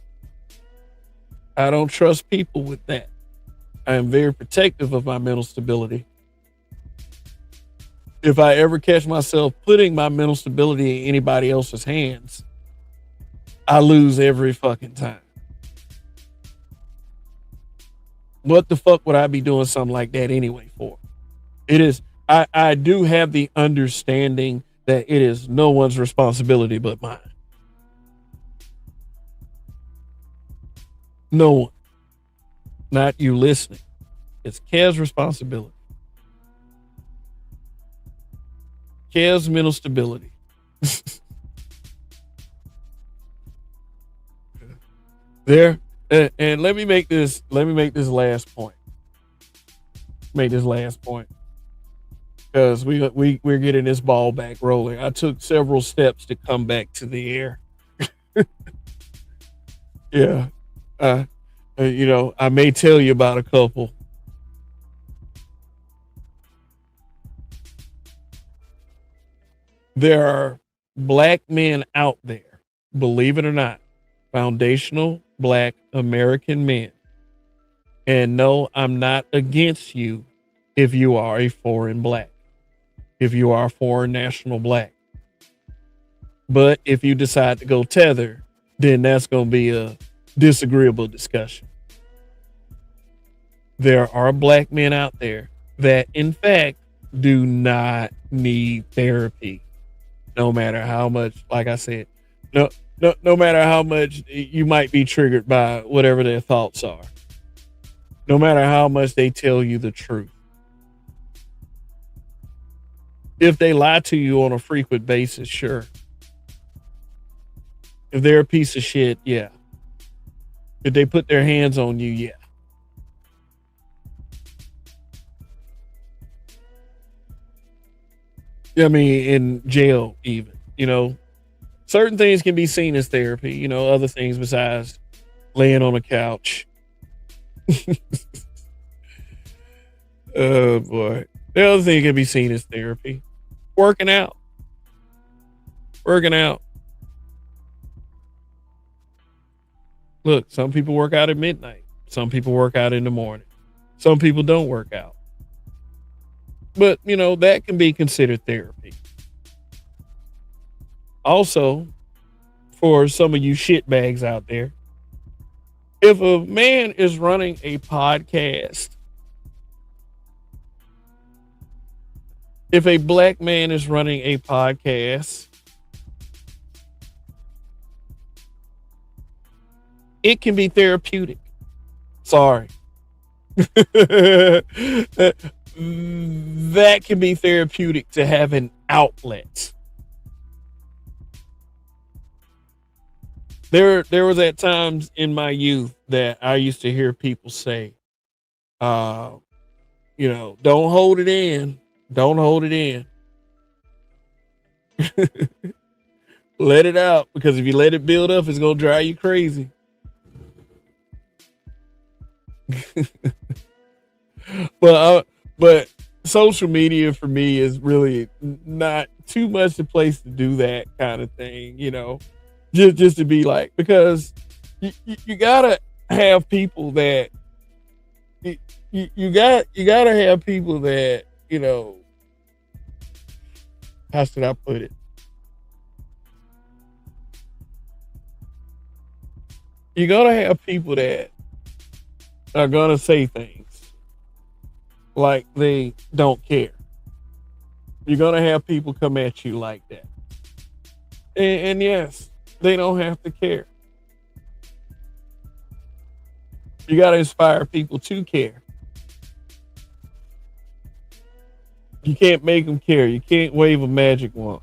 I don't trust people with that. I am very protective of my mental stability. If I ever catch myself putting my mental stability in anybody else's hands, I lose every fucking time. What the fuck would I be doing something like that anyway for? I do have the understanding that it is no one's responsibility but mine. No one. Not you listening. It's Kev's responsibility. Kev's mental stability. There. And let me make this last point. Because we're getting this ball back rolling. I took several steps to come back to the air. Yeah. I may tell you about a couple. There are Black men out there, believe it or not, foundational Black American men. And no, I'm not against you if you are a foreign Black, if you are a foreign national Black. But if you decide to go tether, then that's going to be a disagreeable discussion. There are Black men out there that, in fact, do not need therapy. No matter how much, like I said, no matter how much you might be triggered by whatever their thoughts are. no matter how much they tell you the truth. If they lie to you on a frequent basis, sure. If they're a piece of shit, yeah. If they put their hands on you, yeah. I mean, in jail, even, certain things can be seen as therapy, other things besides laying on a couch. Oh boy. The other thing can be seen as therapy. Working out. Working out. Look, some people work out at midnight. Some people work out in the morning. Some people don't work out. But, that can be considered therapy. Also, for some of you shitbags out there, if a man is running a podcast, if a black man is running a podcast, it can be therapeutic. Sorry. That can be therapeutic to have an outlet. There was at times in my youth that I used to hear people say, don't hold it in. Don't hold it in. Let it out, because if you let it build up, it's going to drive you crazy. But social media for me is really not too much the place to do that kind of thing, just to be like, because you gotta have people that you gotta have people that, how should I put it? You gotta have people that are gonna say things like they don't care. You're gonna have people come at you like that. And yes, they don't have to care. You gotta inspire people to care. You can't make them care. You can't wave a magic wand.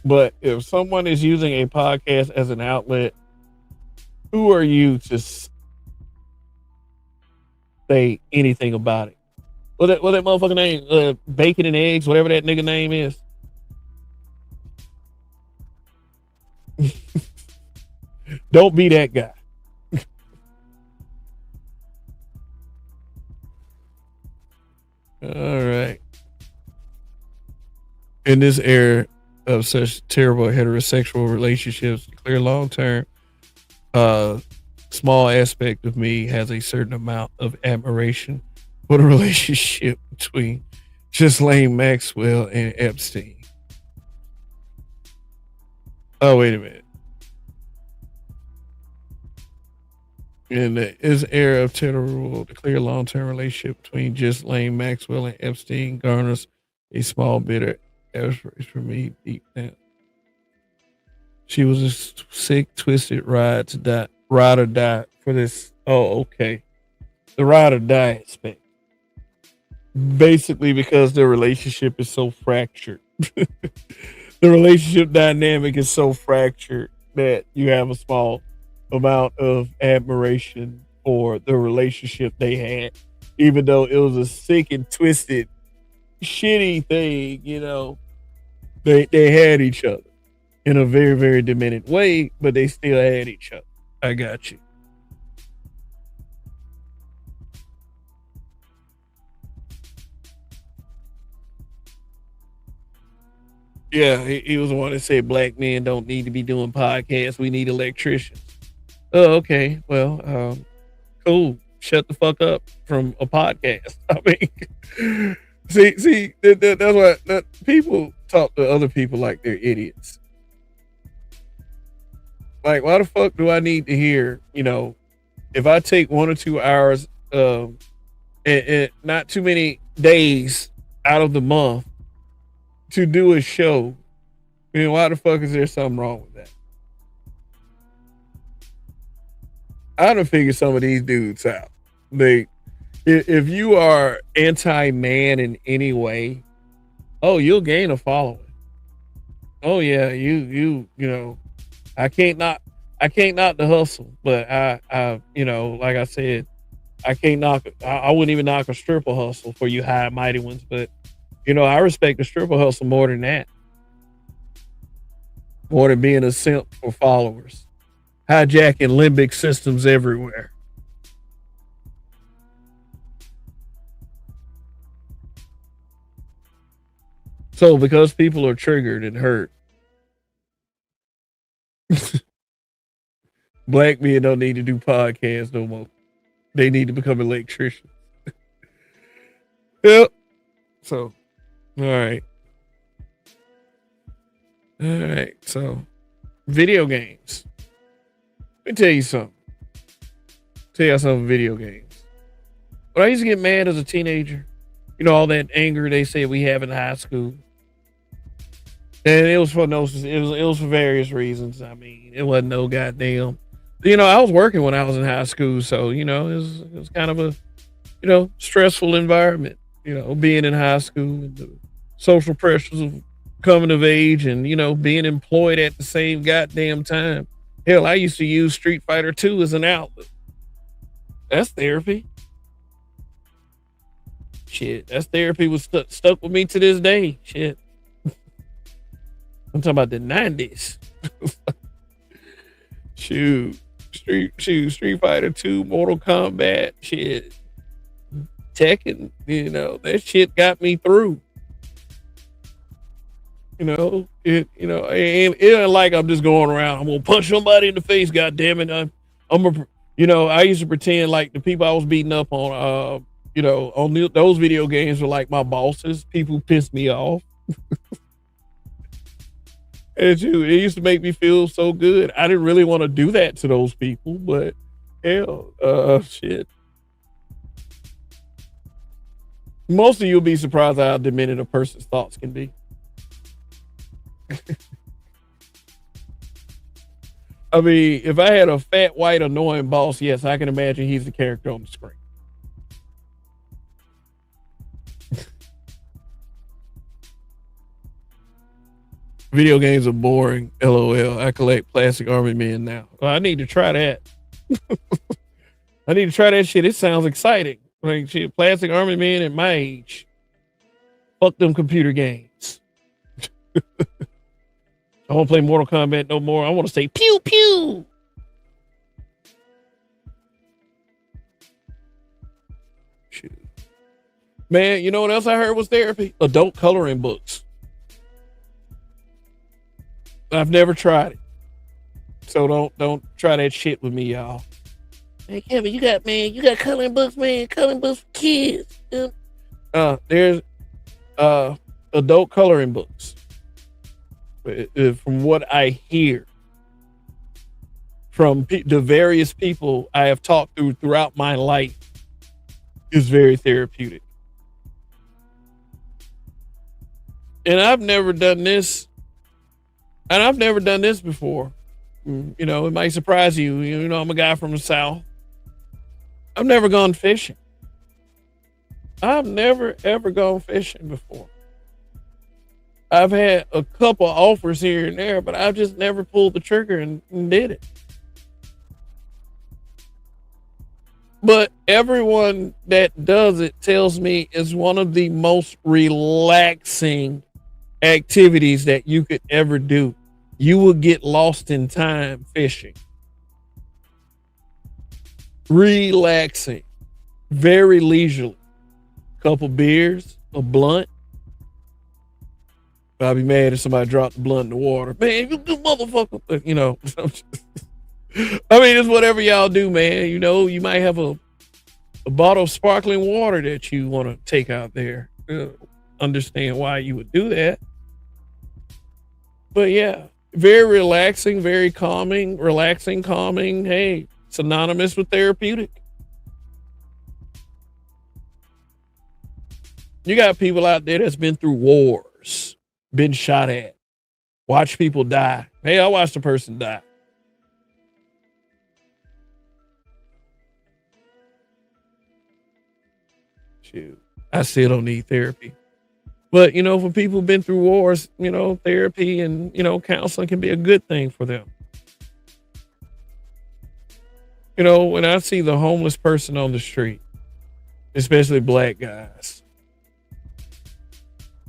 But if someone is using a podcast as an outlet, who are you to say anything about it? What that motherfucker name? Bacon and eggs, whatever that nigga name is. Don't be that guy. All right. In this era of such terrible heterosexual relationships, clear long term, small aspect of me has a certain amount of admiration for the relationship between Ghislaine Maxwell and Epstein. Oh, wait a minute. In this era of terrible, the clear long term relationship between Ghislaine Maxwell and Epstein garners a small bitter aspiration for me deep down. She was a sick, twisted ride or die for this. Oh, okay. The ride or die aspect. Basically, because their relationship is so fractured. The relationship dynamic is so fractured that you have a small amount of admiration for the relationship they had, even though it was a sick and twisted, shitty thing. They had each other in a very, very demented way, but they still had each other. I got you. Yeah, he was the one that said black men don't need to be doing podcasts. We need electricians. Oh, okay. Well, cool. Shut the fuck up from a podcast. I mean, see, that's why people talk to other people like they're idiots. Like, why the fuck do I need to hear, if I take 1 or 2 hours, and not too many days out of the month to do a show, why the fuck is there something wrong with that? I done figured some of these dudes out. They, if you are anti-man in any way, oh, you'll gain a following. Oh yeah, you know, I can't not, I can't knock the hustle, but you know, like I said, I can't knock. I wouldn't even knock a stripper hustle for you high and mighty ones, but you know, I respect the stripper hustle more than that, more than being a simp for followers, hijacking limbic systems everywhere. So because people are triggered and hurt, black men don't need to do podcasts no more. They need to become electricians. Yep. So, all right. All right. So, video games. Let me tell you something. Tell you something, video games. When I used to get mad as a teenager, you know, all that anger they said we have in high school. And it was for no, it was for various reasons. I mean, it wasn't no goddamn. You know, I was working when I was in high school, so you know, it was kind of a, you know, stressful environment. You know, being in high school and the social pressures of coming of age, and you know, being employed at the same goddamn time. Hell, I used to use Street Fighter 2 as an outlet. That's therapy. Shit, that's therapy was stuck with me to this day. Shit, I'm talking about the 90s. Shoot, Street Fighter 2, Mortal Kombat, shit, Tekken, you know, that shit got me through. You know, it ain't like I'm just going around. I'm gonna punch somebody in the face. God damn it! You know, I used to pretend like the people I was beating up on, you know, on those video games were like my bosses. People who pissed me off. And it used to make me feel so good. I didn't really want to do that to those people, but hell, shit. Most of you'll be surprised how diminished a person's thoughts can be. I mean, if I had a fat, white, annoying boss, yes, I can imagine he's the character on the screen. Video games are boring. LOL. I collect plastic army men now. Well, I need to try that. I need to try that shit. It sounds exciting. Like shit, plastic army men at my age. Fuck them computer games. I won't play Mortal Kombat no more. I want to say pew pew. Shoot. Man, you know what else I heard was therapy? Adult coloring books. I've never tried it. So don't try that shit with me, y'all. Hey Kevin, you got coloring books, man. Coloring books for kids. There's adult coloring books. From what I hear from the various people I have talked to throughout my life, is very therapeutic. And I've never done this. And I've never done this before. You know, it might surprise you. You know, I'm a guy from the South. I've never gone fishing. I've never, ever gone fishing before. I've had a couple offers here and there, but I've just never pulled the trigger and did it. But everyone that does it tells me it's one of the most relaxing activities that you could ever do. You will get lost in time fishing. Relaxing. Very leisurely. Couple beers, a blunt. I'll be mad if somebody dropped the blunt in the water. Man, you motherfucker. You know. I mean, it's whatever y'all do, man. You know, you might have a bottle of sparkling water that you want to take out there. Understand why you would do that. But yeah, very relaxing, very calming, relaxing, calming. Hey, synonymous with therapeutic. You got people out there that's been through wars, been shot at, watch people die. Hey, I watched a person die. shoot, I still don't need therapy. But, for people who've been through wars, therapy and, counseling can be a good thing for them. When I see the homeless person on the street, especially black guys,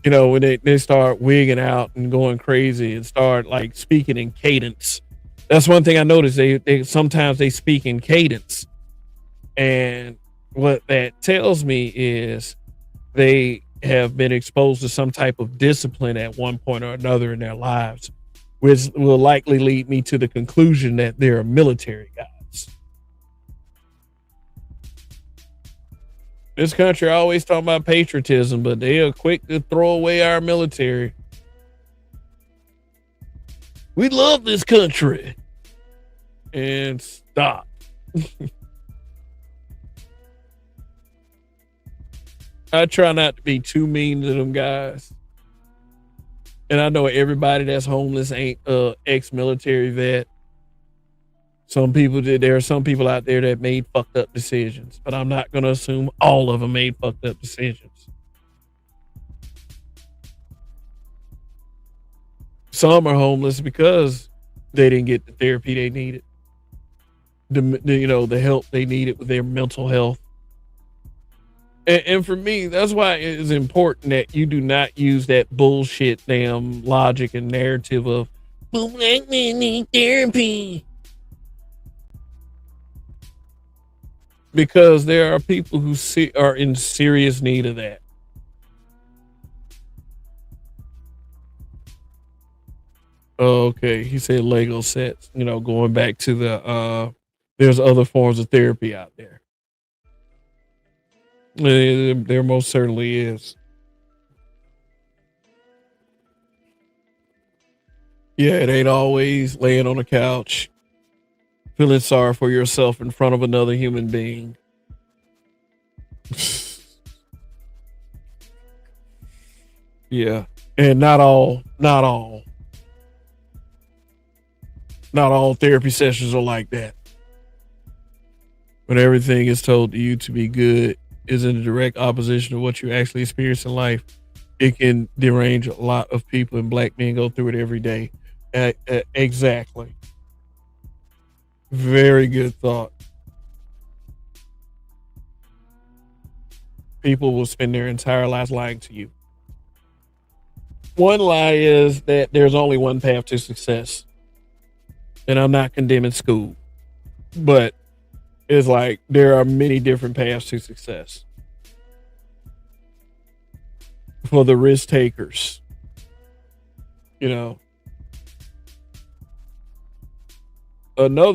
when they start wigging out and going crazy and start like speaking in cadence. That's one thing I noticed. They sometimes they speak in cadence. And what that tells me is they have been exposed to some type of discipline at one point or another in their lives, which will likely lead me to the conclusion that they're military guys. This country always talking about patriotism, but they are quick to throw away our military. We love this country. And stop. I try not to be too mean to them guys. And I know everybody that's homeless ain't ex-military vet. There are some people out there that made fucked up decisions, but I'm not going to assume all of them made fucked up decisions. Some are homeless because they didn't get the therapy they needed. The help they needed with their mental health. And for me, that's why it is important that you do not use that bullshit damn logic and narrative of, well, black men need therapy. Because there are people who are in serious need of that. Oh, okay. He said Lego sets, going back to there's other forms of therapy out there. There most certainly is. Yeah, it ain't always laying on a couch, feeling sorry for yourself in front of another human being. Yeah. And not all therapy sessions are like that. When everything is told to you to be good is in direct opposition to what you actually experience in life, it can derange a lot of people, and black men go through it every day. Exactly. Very good thought. People will spend their entire lives lying to you. One lie is that there's only one path to success. And I'm not condemning school, but it's like there are many different paths to success for the risk takers. Another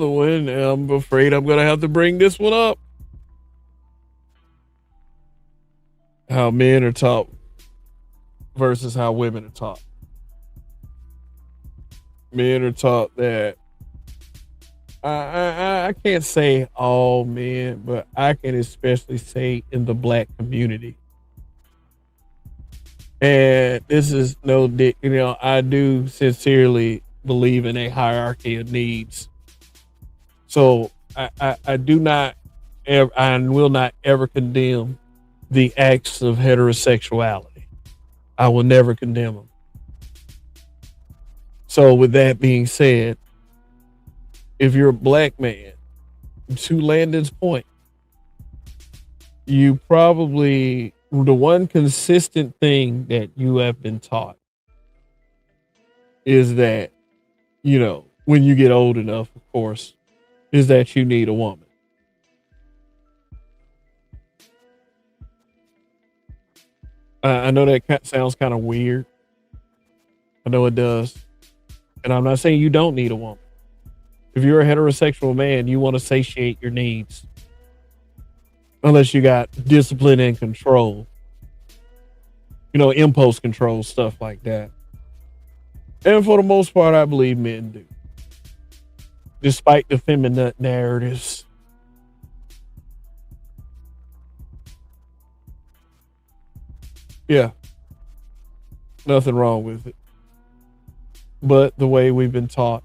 one, I'm afraid I'm going to have to bring this one up. How men are taught versus how women are taught. Men are taught that I can't say all men, but I can especially say in the black community. And this is I do sincerely believe in a hierarchy of needs. So I do not ever, I will not ever condemn the acts of heterosexuality. I will never condemn them. So with that being said, if you're a black man, to Landon's point, you probably, the one consistent thing that you have been taught is that, when you get old enough, of course, is that you need a woman. I know that sounds kind of weird. I know it does. And I'm not saying you don't need a woman. If you're a heterosexual man, you want to satiate your needs. Unless you got discipline and control. Impulse control, stuff like that. And for the most part, I believe men do. Despite the feminine narratives. Yeah. Nothing wrong with it. But the way we've been taught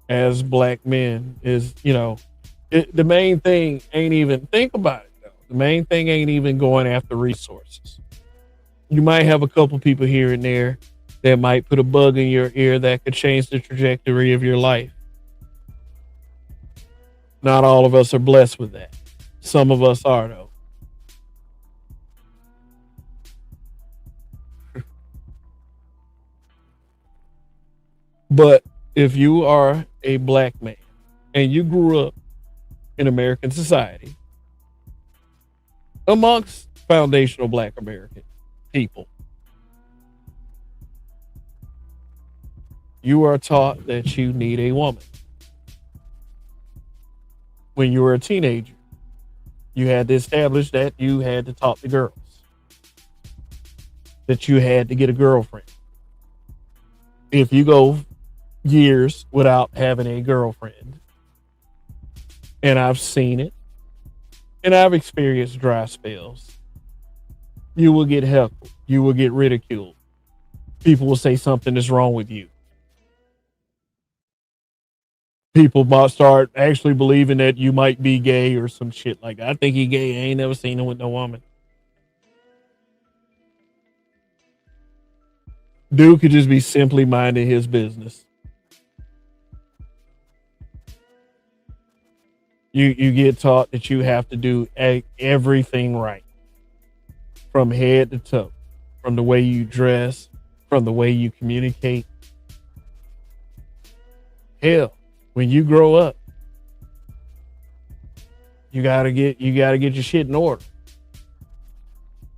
as black men is, the main thing ain't even, think about it though. The main thing ain't even going after resources. You might have a couple people here and there that might put a bug in your ear that could change the trajectory of your life. Not all of us are blessed with that. Some of us are, though. But if you are a black man and you grew up in American society amongst foundational black American people, you are taught that you need a woman. When you were a teenager, you had to establish that you had to talk to girls, that you had to get a girlfriend. If you go years without having a girlfriend, and I've seen it, and I've experienced dry spells, you will get heckled. You will get ridiculed. People will say something is wrong with you. People might start actually believing that you might be gay or some shit like that. I think he gay. I ain't never seen him with no woman. Dude could just be simply minding his business. You get taught that you have to do everything right, from head to toe, from the way you dress, from the way you communicate. Hell, when you grow up, you gotta get your shit in order.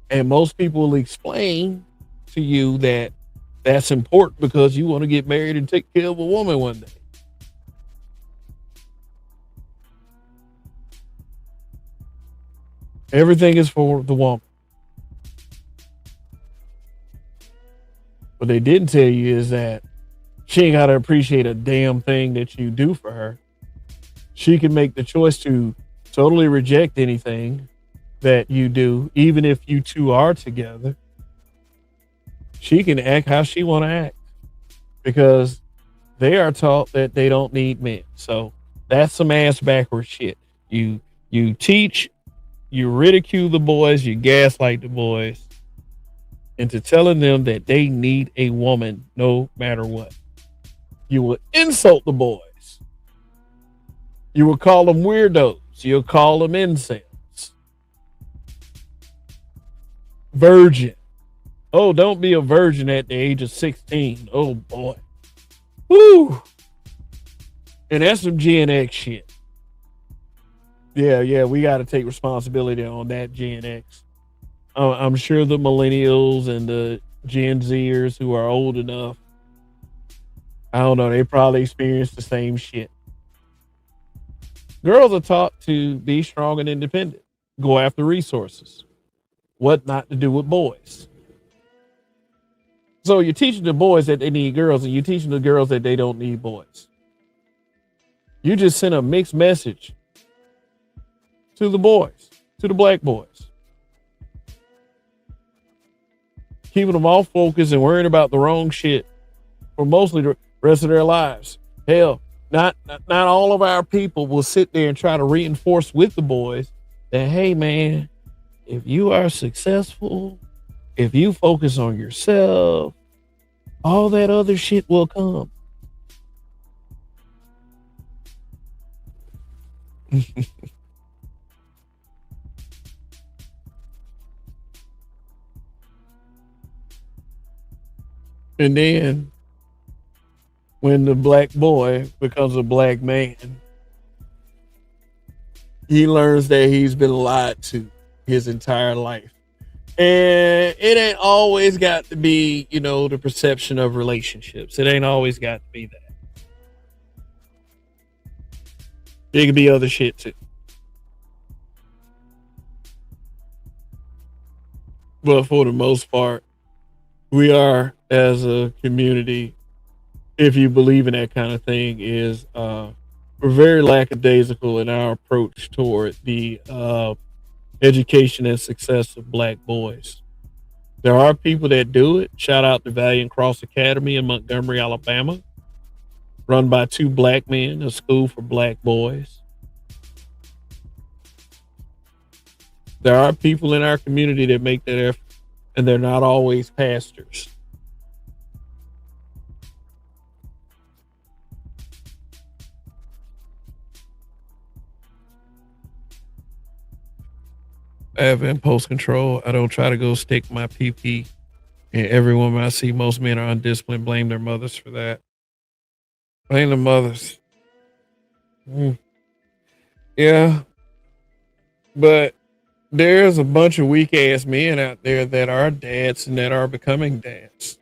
And most people will explain to you that that's important because you want to get married and take care of a woman one day. Everything is for the woman. What they didn't tell you is that she ain't got to appreciate a damn thing that you do for her. She can make the choice to totally reject anything that you do, even if you two are together. She can act how she want to act because they are taught that they don't need men. So that's some ass backwards shit. You teach, you ridicule the boys, you gaslight the boys into telling them that they need a woman no matter what. You will insult the boys. You will call them weirdos. You'll call them incels. Virgin. Oh, don't be a virgin at the age of 16. Oh boy. Woo. And that's some Gen X shit. Yeah, we got to take responsibility on that Gen X. I'm sure the millennials and the Gen Zers who are old enough, I don't know, they probably experienced the same shit. Girls are taught to be strong and independent, go after resources, what not to do with boys. So you're teaching the boys that they need girls, and you're teaching the girls that they don't need boys. You just sent a mixed message to the boys, to the black boys. Keeping them all focused and worrying about the wrong shit for mostly the rest of their lives. Hell, not all of our people will sit there and try to reinforce with the boys that, hey man, if you are successful, if you focus on yourself, all that other shit will come. And then when the black boy becomes a black man, he learns that he's been lied to his entire life. And it ain't always got to be, the perception of relationships. It ain't always got to be that. It could be other shit too. But for the most part, we are, as a community, if you believe in that kind of thing, we're very lackadaisical in our approach toward the education and success of black boys. There are people that do it. Shout out to Valiant Cross Academy in Montgomery, Alabama, run by two black men, a school for black boys. There are people in our community that make that effort, and they're not always pastors. I have impulse control. I don't try to go stick my PP in every woman I see. Most men are undisciplined. Blame their mothers for that. Blame the mothers. Mm, yeah, but there's a bunch of weak ass men out there that are dads and that are becoming dads.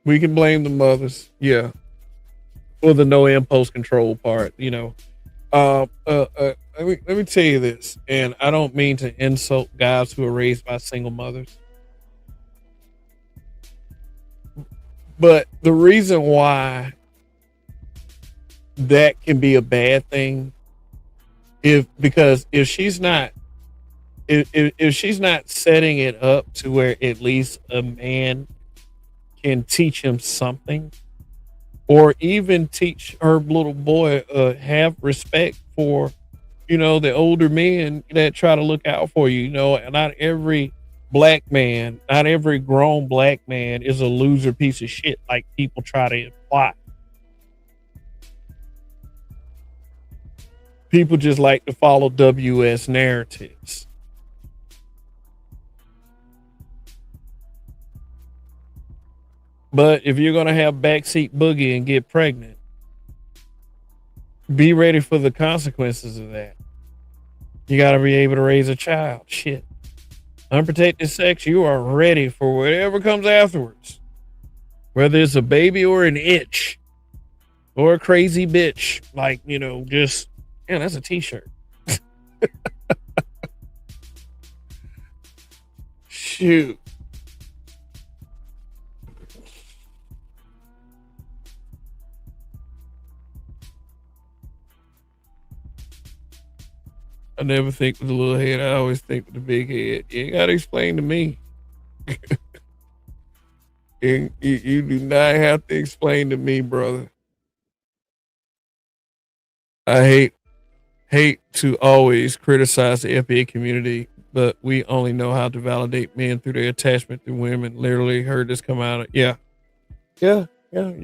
We can blame the mothers, yeah, for the no impulse control part. Let me tell you this, and I don't mean to insult guys who are raised by single mothers, but the reason why that can be a bad thing, if because if she's not setting it up to where at least a man can teach him something, or even teach her little boy have respect for the older men that try to look out for you. And not every black man, not every grown black man is a loser piece of shit like people try to imply. People just like to follow WS narratives. But if you're gonna have backseat boogie and get pregnant, be ready for the consequences of that. You got to be able to raise a child. Shit. Unprotected sex, you are ready for whatever comes afterwards. Whether it's a baby or an itch or a crazy bitch. Like, just, yeah, that's a t-shirt. Shoot. I never think with the little head. I always think with the big head. You ain't got to explain to me. You do not have to explain to me, brother. I hate to always criticize the FBA community, but we only know how to validate men through their attachment to women. Literally heard this come out. Yeah. You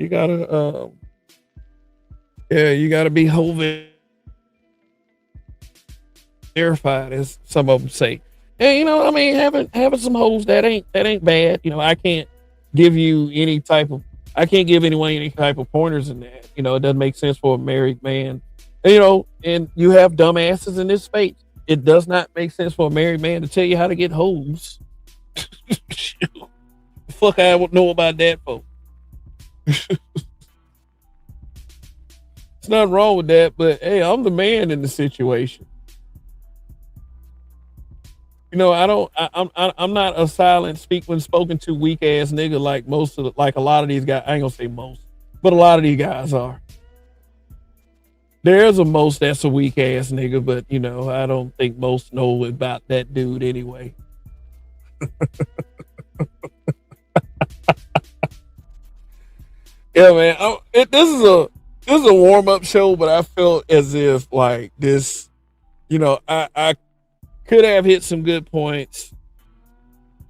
gotta, you gotta be whole verified, as some of them say. And having some hoes that ain't bad. I can't give you any type of I can't give anyone any type of pointers in that. It doesn't make sense for a married man. And you have dumbasses in this space. It does not make sense for a married man to tell you how to get hoes. Fuck, I would know about that, folks. There's nothing wrong with that, but hey, I'm the man in the situation. I'm not a silent speak when spoken to weak ass nigga like a lot of these guys. I ain't gonna say most, but a lot of these guys are. There's a most that's a weak ass nigga, but I don't think most know about that dude anyway. Yeah, man. This is a warm up show, but I felt as if like this, I could have hit some good points.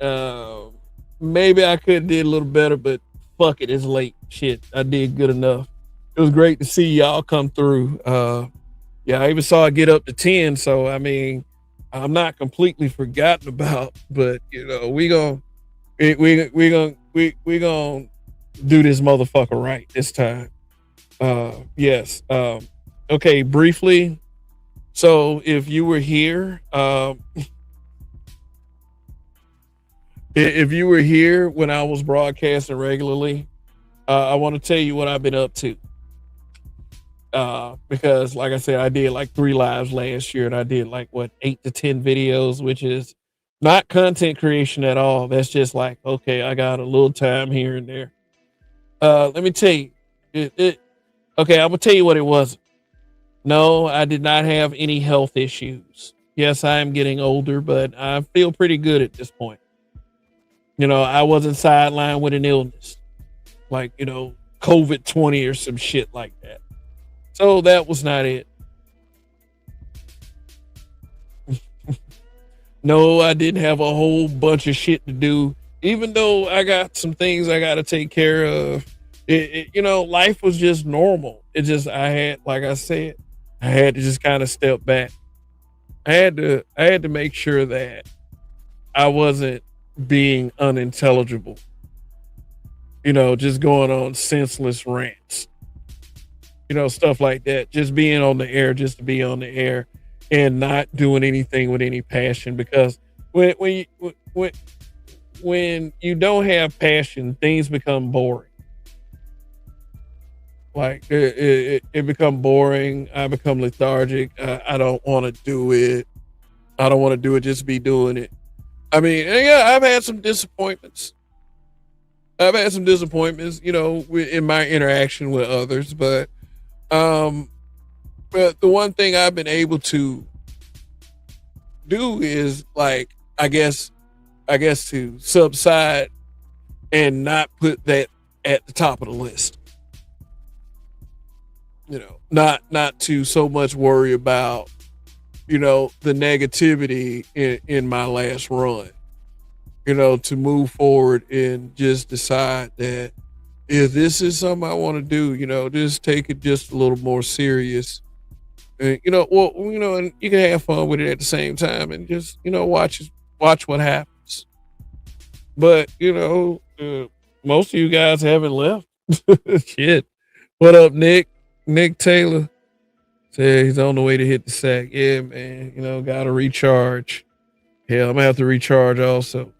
Maybe I could have did a little better, but fuck it, it's late. Shit, I did good enough. It was great to see y'all come through. Yeah, I even saw it get up to 10. So I'm not completely forgotten about, but we gonna do this motherfucker right this time. Yes. Okay, briefly. So if you were here, if you were here when I was broadcasting regularly, I want to tell you what I've been up to. Because like I said, I did like 3 lives last year, and I did like 8 to 10 videos, which is not content creation at all. That's just like, okay, I got a little time here and there. Let me tell you, okay, I'm gonna tell you what it was. No, I did not have any health issues. Yes, I am getting older, but I feel pretty good at this point. I wasn't sidelined with an illness like, COVID-20 or some shit like that. So that was not it. No, I didn't have a whole bunch of shit to do. Even though I got some things I got to take care of, life was just normal. It just, I had, like I said, I had to just kind of step back. I had to make sure that I wasn't being unintelligible, just going on senseless rants, stuff like that. Just being on the air, just to be on the air and not doing anything with any passion. Because when you don't have passion, things become boring. Like it become boring. I become lethargic. I don't want to do it. I don't want to do it just to be doing it. I mean, yeah, I've had some disappointments. In my interaction with others, um, but the one thing I've been able to do is like, I guess to subside and not put that at the top of the list. Not to so much worry about, the negativity in my last run, to move forward and just decide that if this is something I want to do, just take it just a little more serious. And, and you can have fun with it at the same time and just, watch what happens. But, most of you guys haven't left. Shit. What up, Nick? Nick Taylor said he's on the way to hit the sack. Yeah, man. Gotta recharge. Yeah, I'm gonna have to recharge also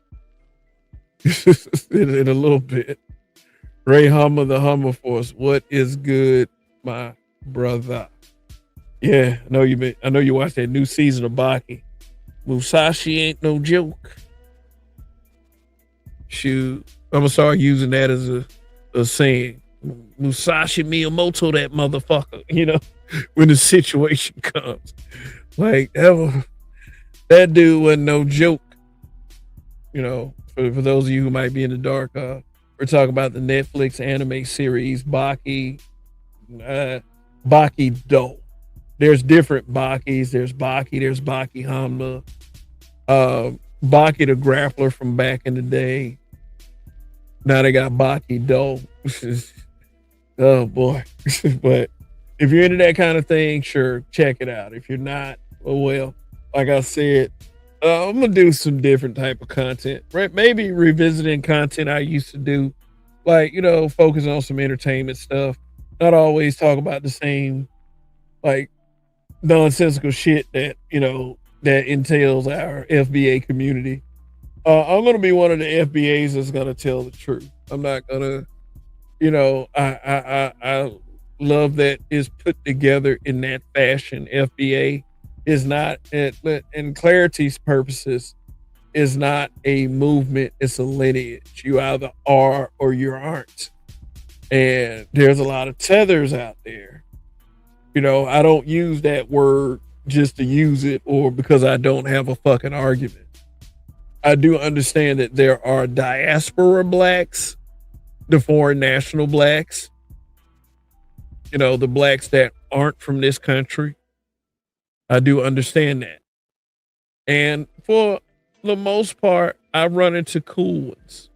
in a little bit. Ray Hummer, the Hummer Force. What is good, my brother? Yeah, I know you watched that new season of Baki. Musashi ain't no joke. Shoot, I'm gonna start using that as a saying. Musashi Miyamoto, that motherfucker. When the situation comes, like that dude wasn't no joke. For those of you who might be in the dark, we're talking about the Netflix anime series Baki, Baki Do. There's different Bakis. There's Baki Hanma, Baki the Grappler from back in the day. Now they got Baki Do. Oh boy. But if you're into that kind of thing, sure, check it out. If you're not, oh well. Like I said, I'm gonna do some different type of content, right? Maybe revisiting content I used to do, like focus on some entertainment stuff. Not always talk about the same like nonsensical shit that entails our FBA community. I'm gonna be one of the FBAs that's gonna tell the truth. I'm not gonna, I love that is put together in that fashion. FBA is not, in clarity's purposes, is not a movement. It's a lineage. You either are or you aren't. And there's a lot of tethers out there. I don't use that word just to use it or because I don't have a fucking argument. I do understand that there are diaspora blacks, the foreign national blacks, the blacks that aren't from this country. I do understand that. And for the most part, I run into cool ones.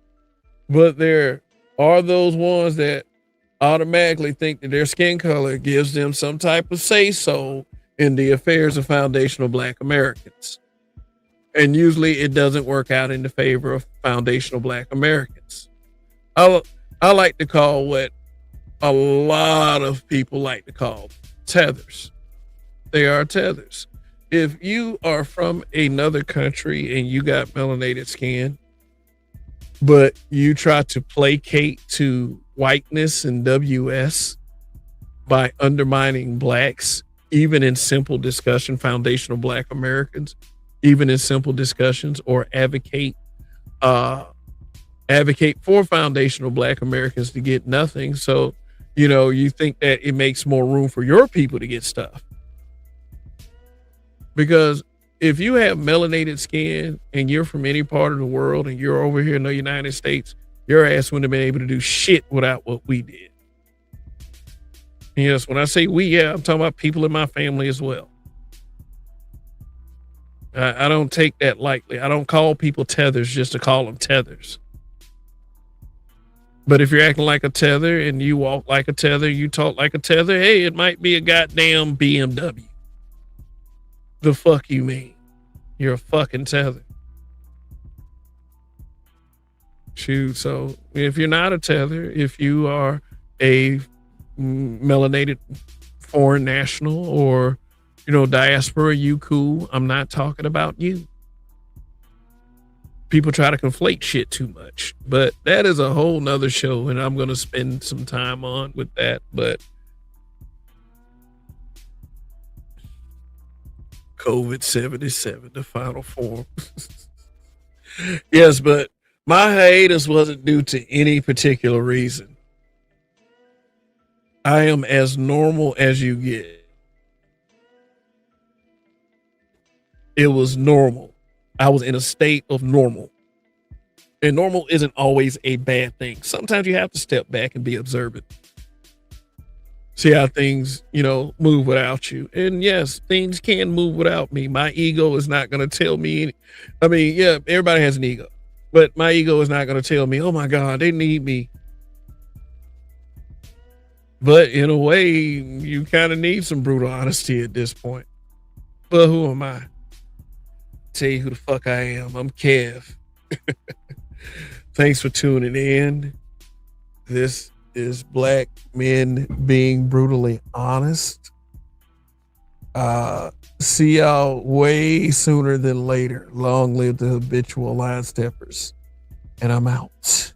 But there are those ones that automatically think that their skin color gives them some type of say-so in the affairs of foundational Black Americans. And usually it doesn't work out in the favor of foundational Black Americans. I like to call what a lot of people like to call tethers. They are tethers. If you are from another country and you got melanated skin, but you try to placate to whiteness and WS by undermining blacks, even in simple discussion, foundational Black Americans, even in simple discussions, or advocate for foundational Black Americans to get nothing. So, you think that it makes more room for your people to get stuff. Because if you have melanated skin and you're from any part of the world and you're over here in the United States, your ass wouldn't have been able to do shit without what we did. And yes, when I say we, yeah, I'm talking about people in my family as well. I don't take that lightly. I don't call people tethers just to call them tethers. But if you're acting like a tether and you walk like a tether, you talk like a tether, hey, it might be a goddamn BMW. The fuck you mean? You're a fucking tether. Shoot, so if you're not a tether, if you are a melanated foreign national or, diaspora, you cool. I'm not talking about you. People try to conflate shit too much, but that is a whole nother show, and I'm going to spend some time on with that. But COVID-77, the final form. Yes, but my hiatus wasn't due to any particular reason. I am as normal as you get. It was normal. I was in a state of normal. And normal isn't always a bad thing. Sometimes you have to step back and be observant. See how things, move without you. And yes, things can move without me. My ego is not going to tell me. Everybody has an ego. But my ego is not going to tell me, oh my God, they need me. But in a way, you kind of need some brutal honesty at this point. But who am I? Tell you who the fuck I am. I'm Kev. Thanks for tuning in. This is Black Men Being Brutally Honest. See y'all way sooner than later. Long live the habitual line steppers. And I'm out.